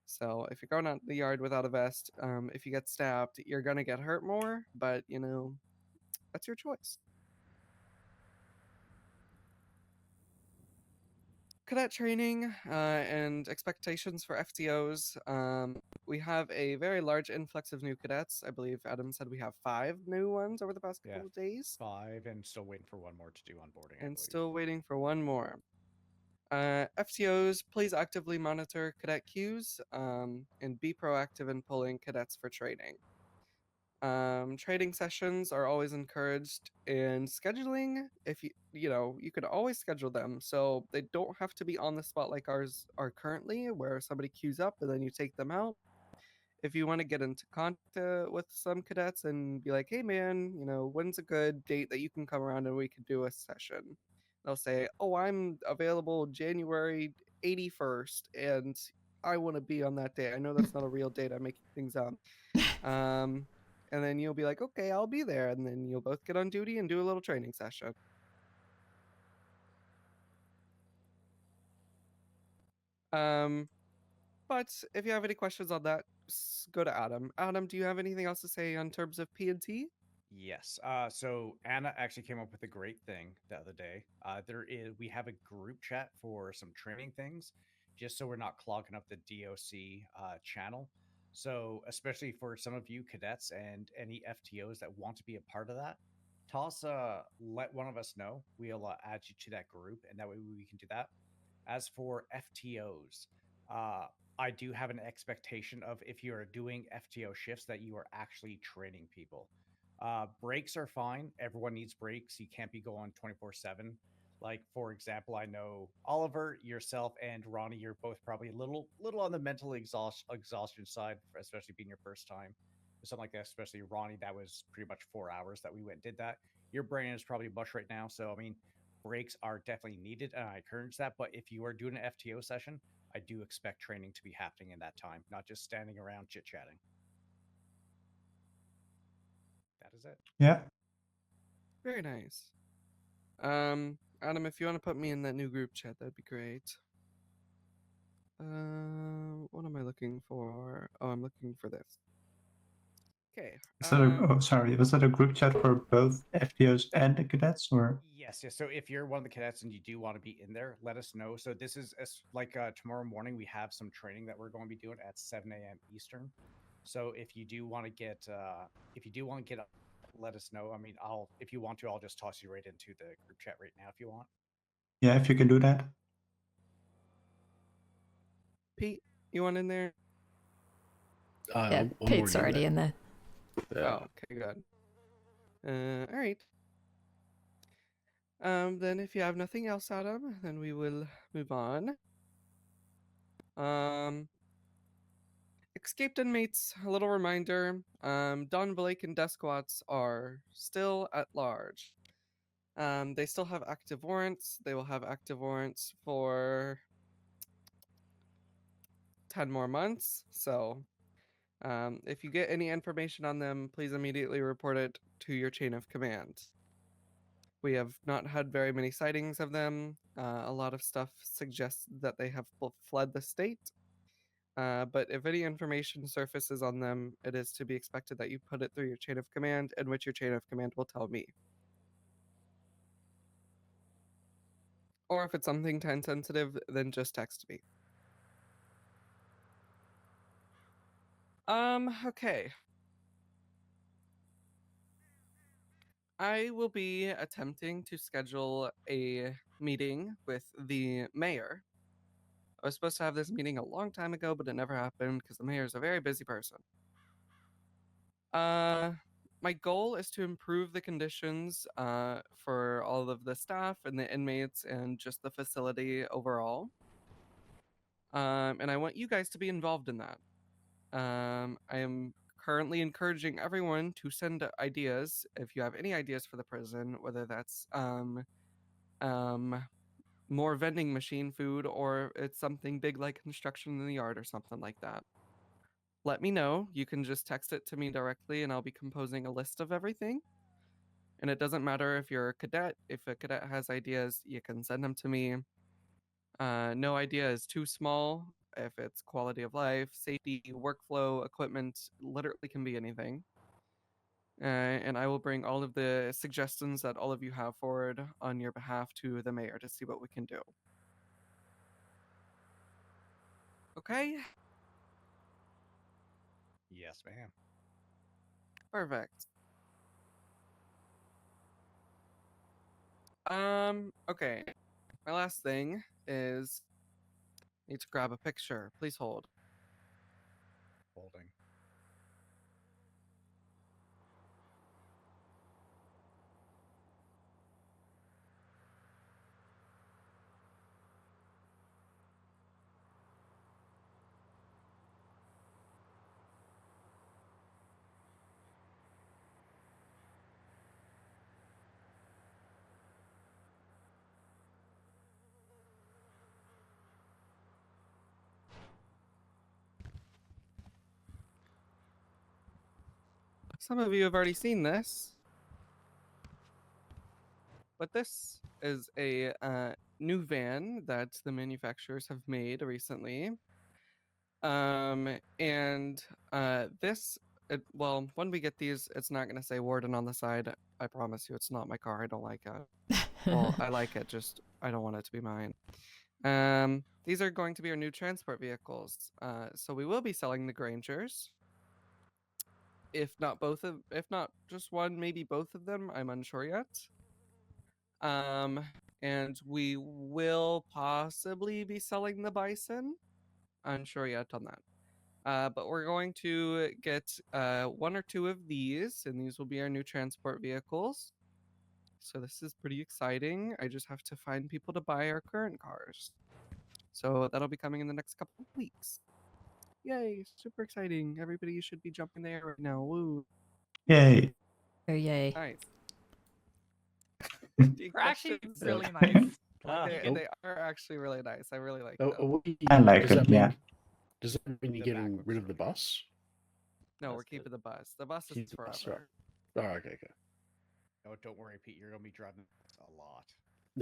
So if you're going out the yard without a vest, if you get stabbed, you're gonna get hurt more, but you know, that's your choice. Cadet training and expectations for FTOs. We have a very large influx of new cadets. I believe Adam said we have 5 new ones over the past couple of days. 5, and still waiting for one more to do onboarding. And still waiting for one more. FTOs, please actively monitor cadet queues and be proactive in pulling cadets for training. Training sessions are always encouraged, and scheduling, if you could always schedule them, so they don't have to be on the spot like ours are currently, where somebody queues up and then you take them out. If you want to get into contact with some cadets and be like, hey man, when's a good date that you can come around and we could do a session? They'll say, oh, I'm available January 81st, and I want to be on that day. I know that's not a real date. I'm making things up. And then you'll be like, okay, I'll be there. And then you'll both get on duty and do a little training session. But if you have any questions on that, go to Adam. Adam, do you have anything else to say on terms of P&T? Yes. So Anna actually came up with a great thing the other day. We have a group chat for some training things, just so we're not clogging up the DOC channel. So especially for some of you cadets and any FTOs that want to be a part of that, let one of us know. We'll add you to that group, and that way we can do that. As for FTOs, I do have an expectation of, if you are doing FTO shifts, that you are actually training people. Breaks are fine. Everyone needs breaks. You can't be going 24/7. Like, for example, I know Oliver, yourself, and Ronnie, you're both probably a little on the mental exhaustion side, especially being your first time. Something like that, especially Ronnie, that was pretty much 4 hours that we went and did that. Your brain is probably mush right now. So, I mean, breaks are definitely needed, and I encourage that. But if you are doing an FTO session, I do expect training to be happening in that time, not just standing around chit-chatting. That is it. Yeah. Very nice. Adam, if you want to put me in that new group chat, that'd be great. What am I looking for? Oh, I'm looking for this. Okay. Is that sorry, was that a group chat for both FTOs and the cadets, or? Yes. So if you're one of the cadets and you do want to be in there, let us know. So this is tomorrow morning, we have some training that we're going to be doing at 7 a.m. Eastern. So if you do want to get up, let us know. I mean, if you want to, I'll just toss you right into the group chat right now if you want. Yeah, if you can do that. Pete, you want in there? Yeah, Pete's already in there. Oh, okay, good. All right. Then if you have nothing else, Adam, then we will move on. Escaped inmates, a little reminder. Don Blake and Desquats are still at large. They still have active warrants. They will have active warrants for 10 more months. So if you get any information on them, please immediately report it to your chain of command. We have not had very many sightings of them. A lot of stuff suggests that they have fled the state. But if any information surfaces on them, it is to be expected that you put it through your chain of command, in which your chain of command will tell me. Or if it's something time sensitive, then just text me. Okay. I will be attempting to schedule a meeting with the mayor. I was supposed to have this meeting a long time ago, but it never happened because the mayor is a very busy person. My goal is to improve the conditions for all of the staff and the inmates and just the facility overall. And I want you guys to be involved in that. I am currently encouraging everyone to send ideas if you have any ideas for the prison, whether that's more vending machine food, or it's something big like construction in the yard or something like that, let me know. You can just text it to me directly and I'll be composing a list of everything. And it doesn't matter if you're a cadet. If a cadet has ideas, you can send them to me. No idea is too small. If it's quality of life, safety, workflow, equipment, literally can be anything. And I will bring all of the suggestions that all of you have forward on your behalf to the mayor to see what we can do. Okay? Yes, ma'am. Perfect. Okay. My last thing is need to grab a picture. Please hold. Holding. Some of you have already seen this, but this is a new van that the manufacturers have made recently. Well, when we get these, it's not going to say Warden on the side. I promise you, it's not my car. I don't like it. Well, I like it, just I don't want it to be mine. These are going to be our new transport vehicles. So we will be selling the Grangers. If not just one, maybe both of them. I'm unsure yet. And we will possibly be selling the Bison. Unsure yet on that. But we're going to get one or two of these, and these will be our new transport vehicles. So this is pretty exciting. I just have to find people to buy our current cars. So that'll be coming in the next couple of weeks. Yay, super exciting. Everybody should be jumping there right now. Woo. Yay. Oh, yay. Nice. They're actually really nice. They are actually really nice. I really like them. I like does it, that mean, yeah. Does that mean you're The back getting looks rid of the okay. bus? No, That's we're keeping good. the bus. The bus is Keep the bus, forever. Oh, okay. Oh, don't worry, Pete. You're gonna be driving a lot.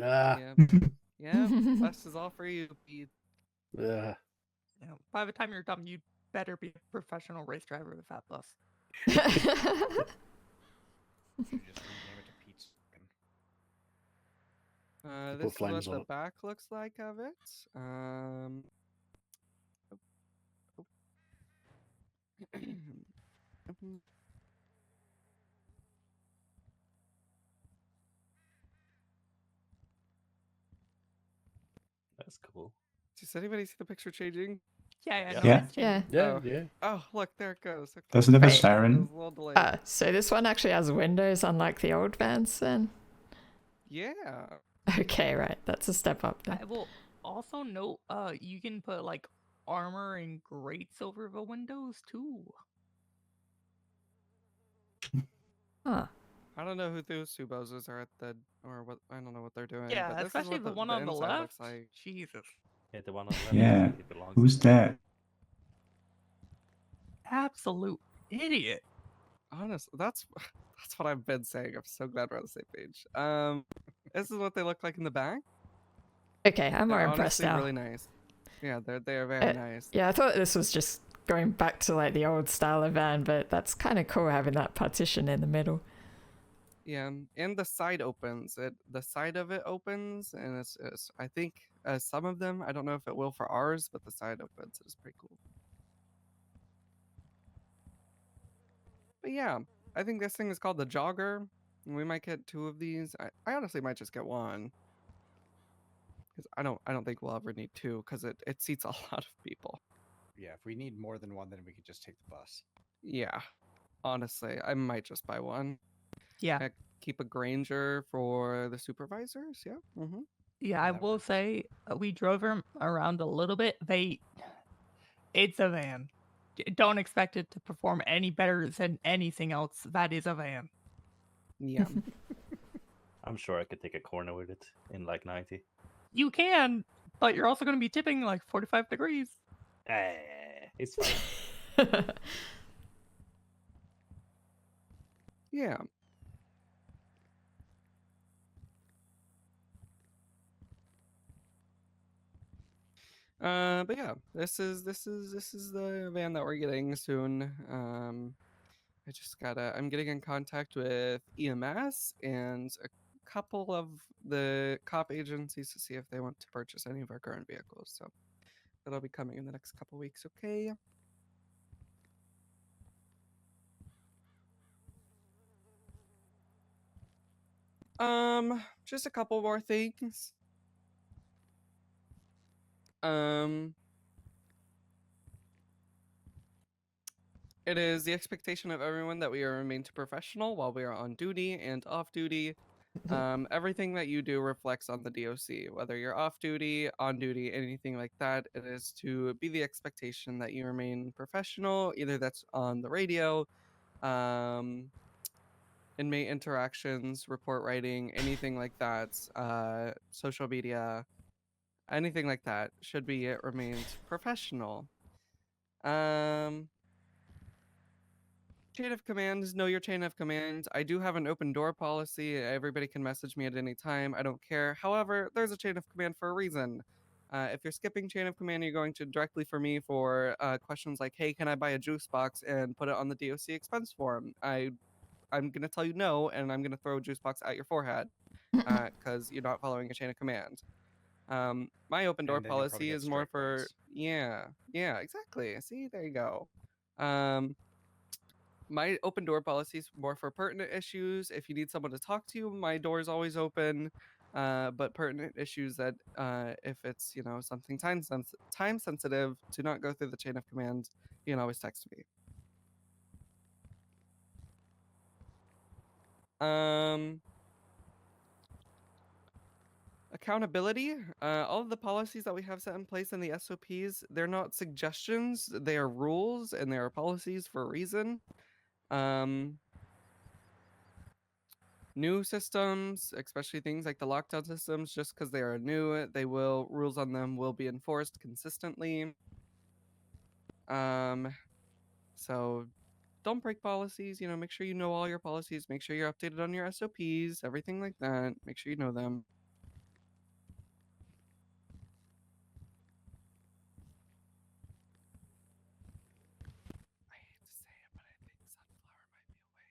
Ah, Yeah, bus is all for you, Pete. yeah. You know, by the time you're done, you'd better be a professional race driver with that bus. You should just rename it to Pete's. Put This is what flames on the it. back looks like of it. That's cool. Does anybody see the picture changing? Yeah, Yeah. no, Yeah. it's changing. Oh. Yeah. Oh, look, there it goes. Okay. Doesn't have a Right. It siren. was a little delayed. So this one actually has windows unlike the old vans then? Yeah. Okay, right. That's a step up then. I will also note, you can put like armor and grates over the windows too. Huh. I don't know who those two bozos are at the, or what, I don't know what they're doing. Yeah, but this especially is what the one on the inside left. looks like. Jesus, Yeah, the one on the left. Yeah. It belongs Who's to that? absolute idiot. Honestly, that's what I've been saying. I'm so glad we're on the same page. This is what they look like in the back. Okay, I'm more They're impressed honestly now. really nice. Yeah, they're very nice. Yeah, I thought this was just going back to like the old style of van, but that's kind of cool having that partition in the middle. Yeah, and the side opens. The side of it opens, and it's I think some of them. I don't know if it will for ours, but the side opens. It's pretty cool. But yeah, I think this thing is called the Jogger. And we might get two of these. I honestly might just get one. Because I don't think we'll ever need two, because it seats a lot of people. Yeah, if we need more than one, then we could just take the bus. Yeah, honestly, I might just buy one. Yeah. Keep a Granger for the supervisors. Yeah. Mm-hmm. Yeah, I will say we drove them around a little bit. It's a van. Don't expect it to perform any better than anything else. That is a van. Yeah. I'm sure I could take a corner with it in like 90. You can, but you're also going to be tipping like 45 degrees. It's fine. Yeah. But yeah, this is the van that we're getting soon. I'm getting in contact with EMS and a couple of the cop agencies to see if they want to purchase any of our current vehicles. So that'll be coming in the next couple weeks. Okay. Just a couple more things. It is the expectation of everyone that we remain professional while we are on duty and off duty. Everything that you do reflects on the DOC, whether you're off duty, on duty, anything like that. It is to be the expectation that you remain professional, either that's on the radio, inmate interactions, report writing, anything like that, social media, anything like that should be it remains professional. Chain of commands, know your chain of command. I do have an open door policy. Everybody can message me at any time. I don't care. However, there's a chain of command for a reason. If you're skipping chain of command, you're going to directly for me for questions like, hey, can I buy a juice box and put it on the DOC expense form? I'm going to tell you no, and I'm going to throw a juice box at your forehead because you're not following a chain of command. My open door And then you'll probably policy get is more strike for, points. yeah, exactly. See, there you go. My open door policy is more for pertinent issues. If you need someone to talk to, my door is always open. But pertinent issues that if it's something time sensitive, to not go through the chain of command, you can always text me. Accountability. All of the policies that we have set in place in the SOPs, they're not suggestions. They are rules and they are policies for a reason. New systems, especially things like the lockdown systems, just because they are new, rules on them will be enforced consistently. So don't break policies. Make sure you know all your policies. Make sure you're updated on your SOPs, everything like that. Make sure you know them. I hate to say it, but I think Sunflower might be away.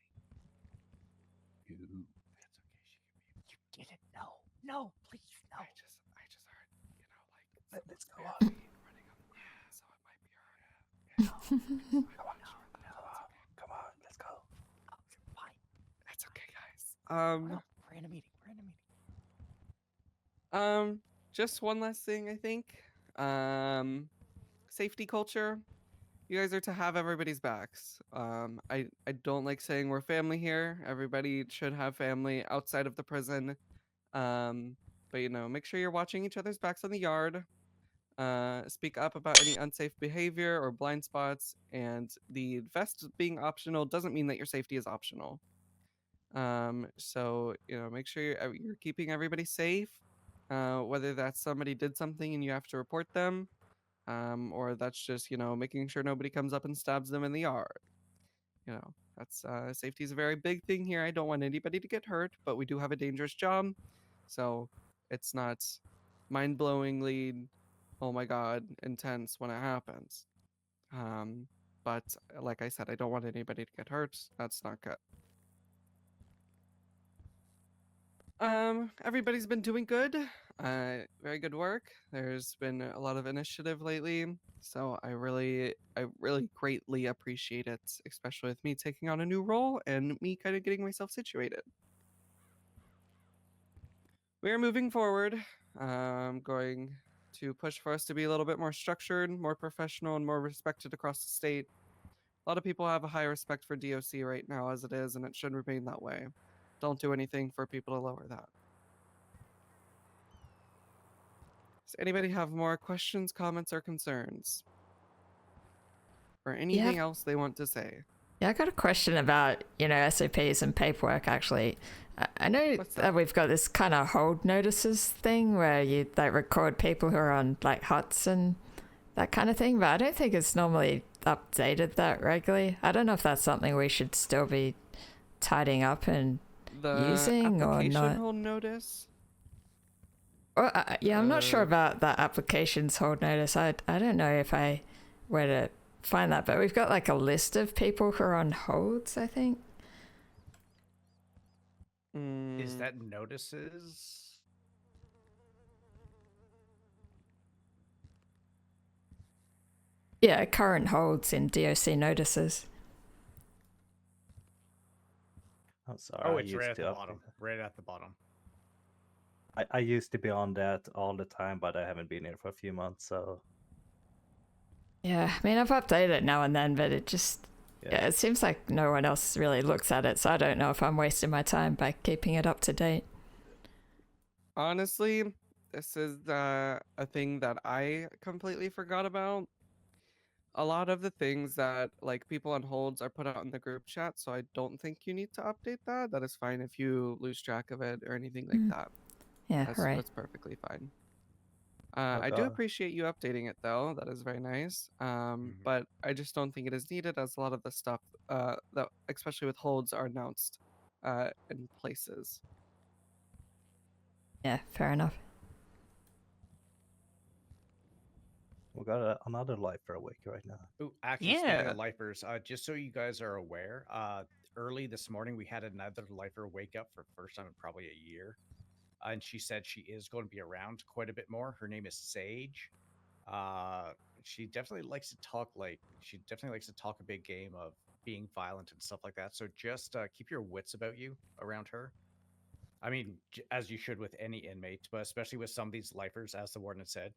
That's okay. She can be. You didn't know. No, please, no. I just heard, Let's go up. Running on the ground, so it might be her. Come on, let's go. Oh, you're fine. That's okay, guys. We're in a meeting. Just one last thing, I think. Safety culture. You guys are to have everybody's backs. I don't like saying we're family here. Everybody should have family outside of the prison. But make sure you're watching each other's backs on the yard. Speak up about any unsafe behavior or blind spots. And the vest being optional doesn't mean that your safety is optional. So make sure you're keeping everybody safe. Whether that's somebody did something and you have to report them, or that's just making sure nobody comes up and stabs them in the yard. That's safety is a very big thing here. I don't want anybody to get hurt, but we do have a dangerous job, so it's not mind-blowingly, oh my god, intense when it happens. But like I said, I don't want anybody to get hurt. That's not good. Everybody's been doing good. Very good work. There's been a lot of initiative lately, so I really greatly appreciate it, especially with me taking on a new role and me kind of getting myself situated. We are moving forward. Going to push for us to be a little bit more structured, more professional, and more respected across the state. A lot of people have a high respect for DOC right now as it is, and it should remain that way. Don't do anything for people to lower that. Does anybody have more questions, comments, or concerns? Or anything else they want to say? Yeah, I got a question about, SOPs and paperwork, actually. I know What's that we've got this kind of hold notices thing where you record people who are on huts and that kind of thing, but I don't think it's normally updated that regularly. I don't know if that's something we should still be tidying up and The using or application not. hold notice. Or, I'm not sure about that applications hold notice. I don't know if where to find that, but we've got a list of people who are on holds, I think. Is that notices? Yeah, current holds in DOC notices. I'm sorry. Oh, I it's used right at to the update bottom. that. Right at the bottom. I used to be on that all the time, but I haven't been here for a few months, so Yeah, I mean, I've updated it now and then, but it just, yeah, it seems like no one else really looks at it, so I don't know if I'm wasting my time by keeping it up to date. Honestly, this is a thing that I completely forgot about. A lot of the things that people on holds are put out in the group chat, so I don't think you need to update that. That is fine if you lose track of it or anything like that. Yeah, right. That's perfectly fine. I do appreciate you updating it though. That is very nice. But I just don't think it is needed, as a lot of the stuff that especially with holds are announced in places. Yeah, fair enough. we got another lifer awake right now. Ooh, actually, speaking Yeah. of lifers, just so you guys are aware, early this morning we had another lifer wake up for the first time in probably a year, and she said she is going to be around quite a bit more. Her name is Sage. She definitely likes to talk a big game of being violent and stuff like that. So just keep your wits about you around her. I mean, as you should with any inmate, but especially with some of these lifers, as the warden had said,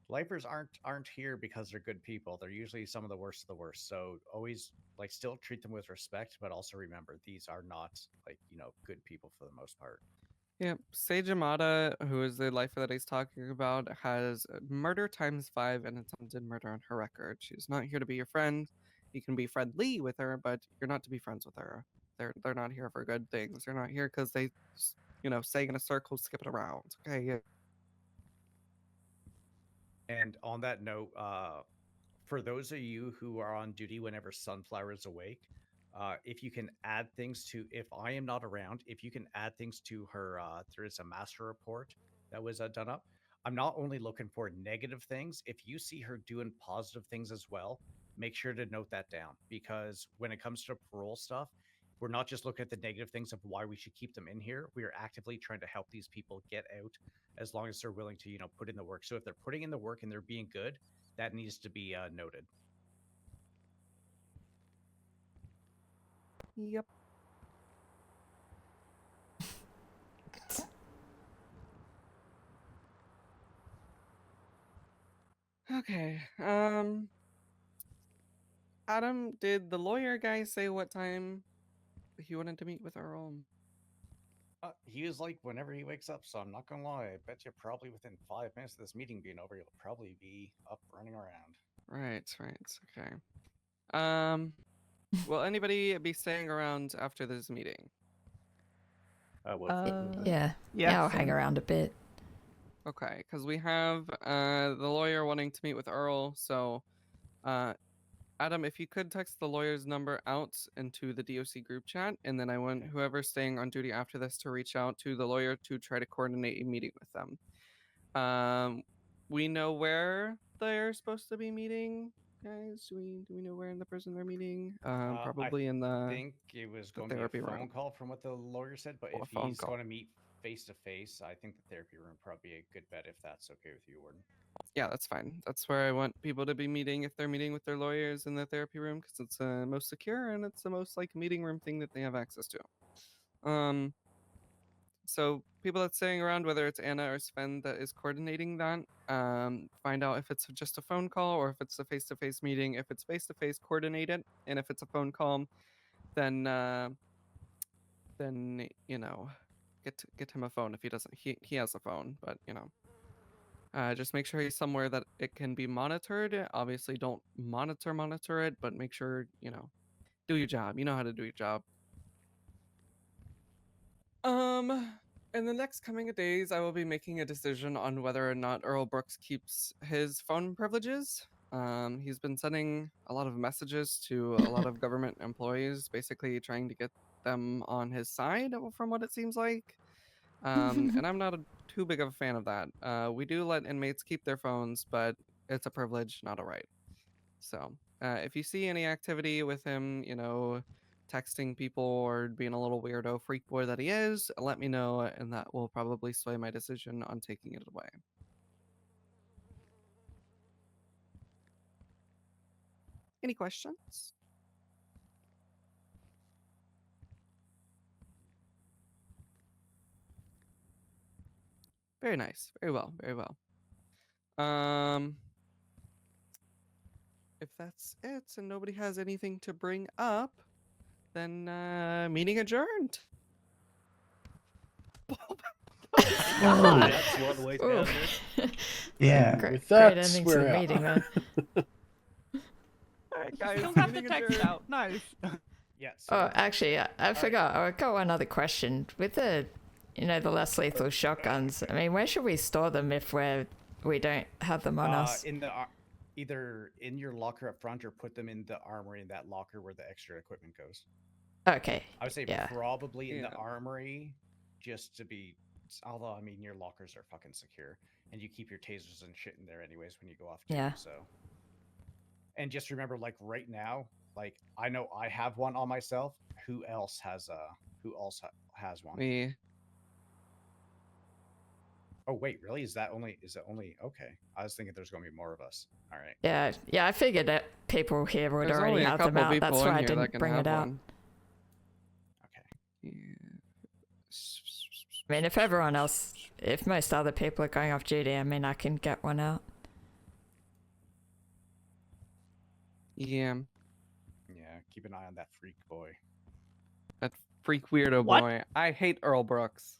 lifers aren't here because they're good people. They're usually some of the worst of the worst. So always still treat them with respect, but also remember these are not good people for the most part. Yeah, Sage Amada, who is the lifer that he's talking about, has murder ×5 and attempted murder on her record. She's not here to be your friend. You can be friendly with her, but you're not to be friends with her. They're not here for good things. They're not here because they, say in a circle, skip it around. Okay. Yeah. And on that note, for those of you who are on duty whenever Sunflower is awake, if you can add things to, if I am not around, if you can add things to her, there is a master report that was done up. I'm not only looking for negative things. If you see her doing positive things as well, make sure to note that down, because when it comes to parole stuff, we're not just looking at the negative things of why we should keep them in here. We are actively trying to help these people get out as long as they're willing to, put in the work. So if they're putting in the work and they're being good, that needs to be noted. Yep. Okay. Adam, did the lawyer guy say what time he wanted to meet with Earl? He was like, whenever he wakes up, so I'm not gonna lie, I bet you probably within 5 minutes of this meeting being over, you'll probably be up running around. Right, okay. Will anybody be staying around after this meeting? I would. Yeah, I'll hang around a bit. Okay, because we have the lawyer wanting to meet with Earl, so Adam, if you could text the lawyer's number out into the DOC group chat, and then I want whoever's staying on duty after this to reach out to the lawyer to try to coordinate a meeting with them. We know where they're supposed to be meeting, guys. Do we know where in the prison they're meeting? Probably in the. I think it was going to be a phone room. call from what the lawyer said, but if he's going to meet face to face, I think the therapy room would probably be a good bet if that's okay with you, Warden. Yeah, that's fine. That's where I want people to be meeting if they're meeting with their lawyers in the therapy room, because it's the most secure and it's the most meeting room thing that they have access to. So people that's staying around, whether it's Anna or Sven that is coordinating that, find out if it's just a phone call or if it's a face-to-face meeting. If it's face-to-face, coordinate it, and if it's a phone call, then get him a phone if he doesn't. He has a phone, but just make sure he's somewhere that it can be monitored. Obviously, don't monitor it, but make sure Do your job. You know how to do your job. In the next coming days, I will be making a decision on whether or not Earl Brooks keeps his phone privileges. He's been sending a lot of messages to a lot of government employees, basically trying to get them on his side, from what it seems like. And I'm not too big of a fan of that. We do let inmates keep their phones, but it's a privilege, not a right. So, if you see any activity with him, texting people or being a little weirdo freak boy that he is, let me know, and that will probably sway my decision on taking it away. Any questions? Very nice. Very well. Very well. If that's it and nobody has anything to bring up, then meeting adjourned. That's one way Ooh. down there. Yeah. Great, With great that, ending to we're the out. meeting there. Alright, guys. Still got the meeting text adjourned. out. Nice. Yeah. So, Oh, actually, I forgot. I got one other question. With the, the less lethal shotguns, I mean, where should we store them if we don't have them on us? in the either in your locker up front or put them in the armory in that locker where the extra equipment goes. Okay. I would say yeah. probably in the Yeah. armory, just to be. Although I mean, your lockers are fucking secure, and you keep your tasers and shit in there anyways when you go off. Yeah. So. And just remember, like right now, like I know I have one on myself. Who else has has one? Me. Oh wait, really? Is it only? Okay. I was thinking there's going to be more of us. All right. Yeah, I figured that people here would There's already only a have them couple out. people That's in why I here that didn't can bring have it out. one. Okay. I mean, if most other people are going off duty, I mean, I can get one out. Yeah. Yeah. Keep an eye on that freak boy. That freak weirdo What? boy. I hate Earl Brooks.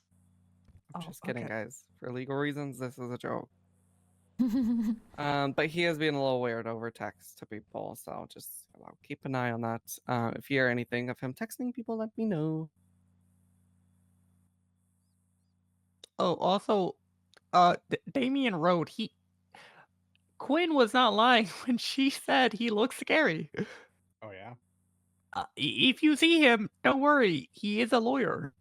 I'm Oh, just kidding, okay. guys. For legal reasons, this is a joke. But he is being a little weird over text to people, so just keep an eye on that. If you hear anything of him texting people, let me know. Oh, also, Damien Road, Quinn was not lying when she said he looks scary. Oh yeah. If you see him, don't worry, he is a lawyer.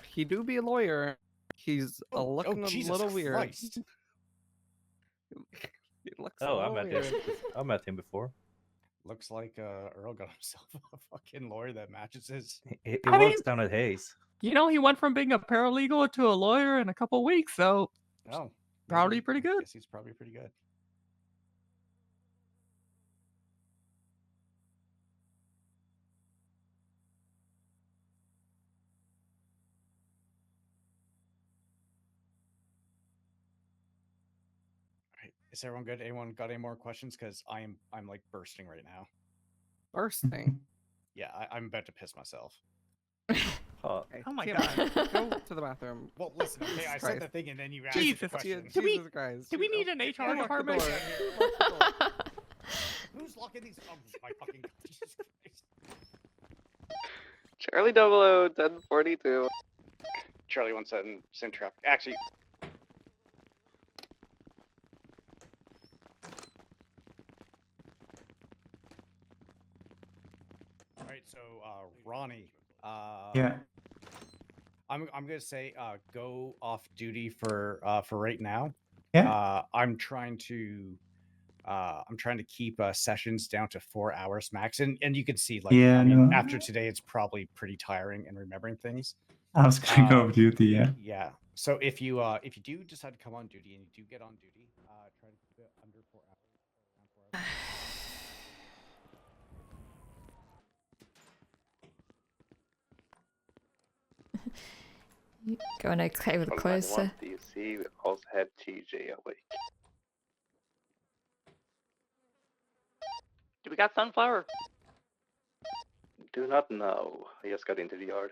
He do be a lawyer. He's looking a Jesus little weird. Christ. He looks Oh, a I little met weird. him. I met him before. Looks like Earl got himself a fucking lawyer that matches his. He I works mean- down at Hayes. He went from being a paralegal to a lawyer in a couple weeks, so Oh, probably maybe- pretty good. Guess he's probably pretty good. Right. Is everyone good? Anyone got any more questions? Because I'm like bursting right now. Bursting. Yeah, I'm about to piss myself. Oh, Okay, Oh my TMI. Go to the bathroom. Well, listen, okay, Jesus I said Christ. the thing and then you asked the Jesus, question. Do we- Jesus Christ. Do we need an HR Lock the department? door. Lock the door. Who's locking these? Oh my fucking God, Jesus Christ. Charlie 00 1042. Charlie 17, same traffic. Actually, All right, so Ronnie. Yeah. I'm gonna say go off duty for right now. Yeah. I'm trying to keep sessions down to 4 hours max, and you can see like Yeah, I mean, no. after today it's probably pretty tiring and remembering things. I was gonna go off duty, yeah. Yeah. So if you do decide to come on duty and you do get on duty, try to keep it under 4 hours. Around 4 hours. Going okay with the clothes, sir? Do you see? We also have TJ awake. Do we got sunflower? Do not know. I just got into the yard.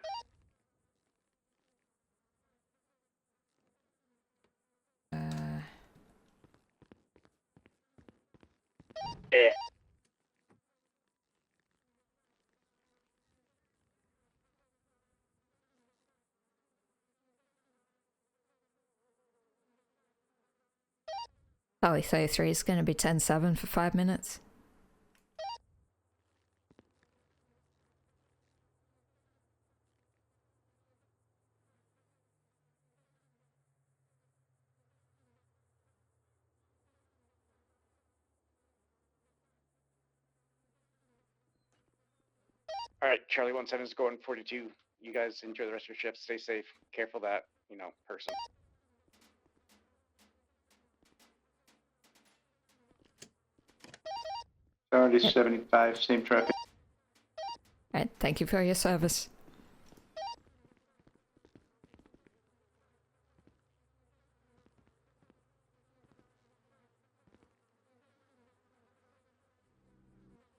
Charlie 33 is going to be 10-7 for 5 minutes. All right, Charlie 17 is going 42. You guys enjoy the rest of your shift. Stay safe. Careful that, person. Charlie 75, same traffic. Alright, thank you for your service.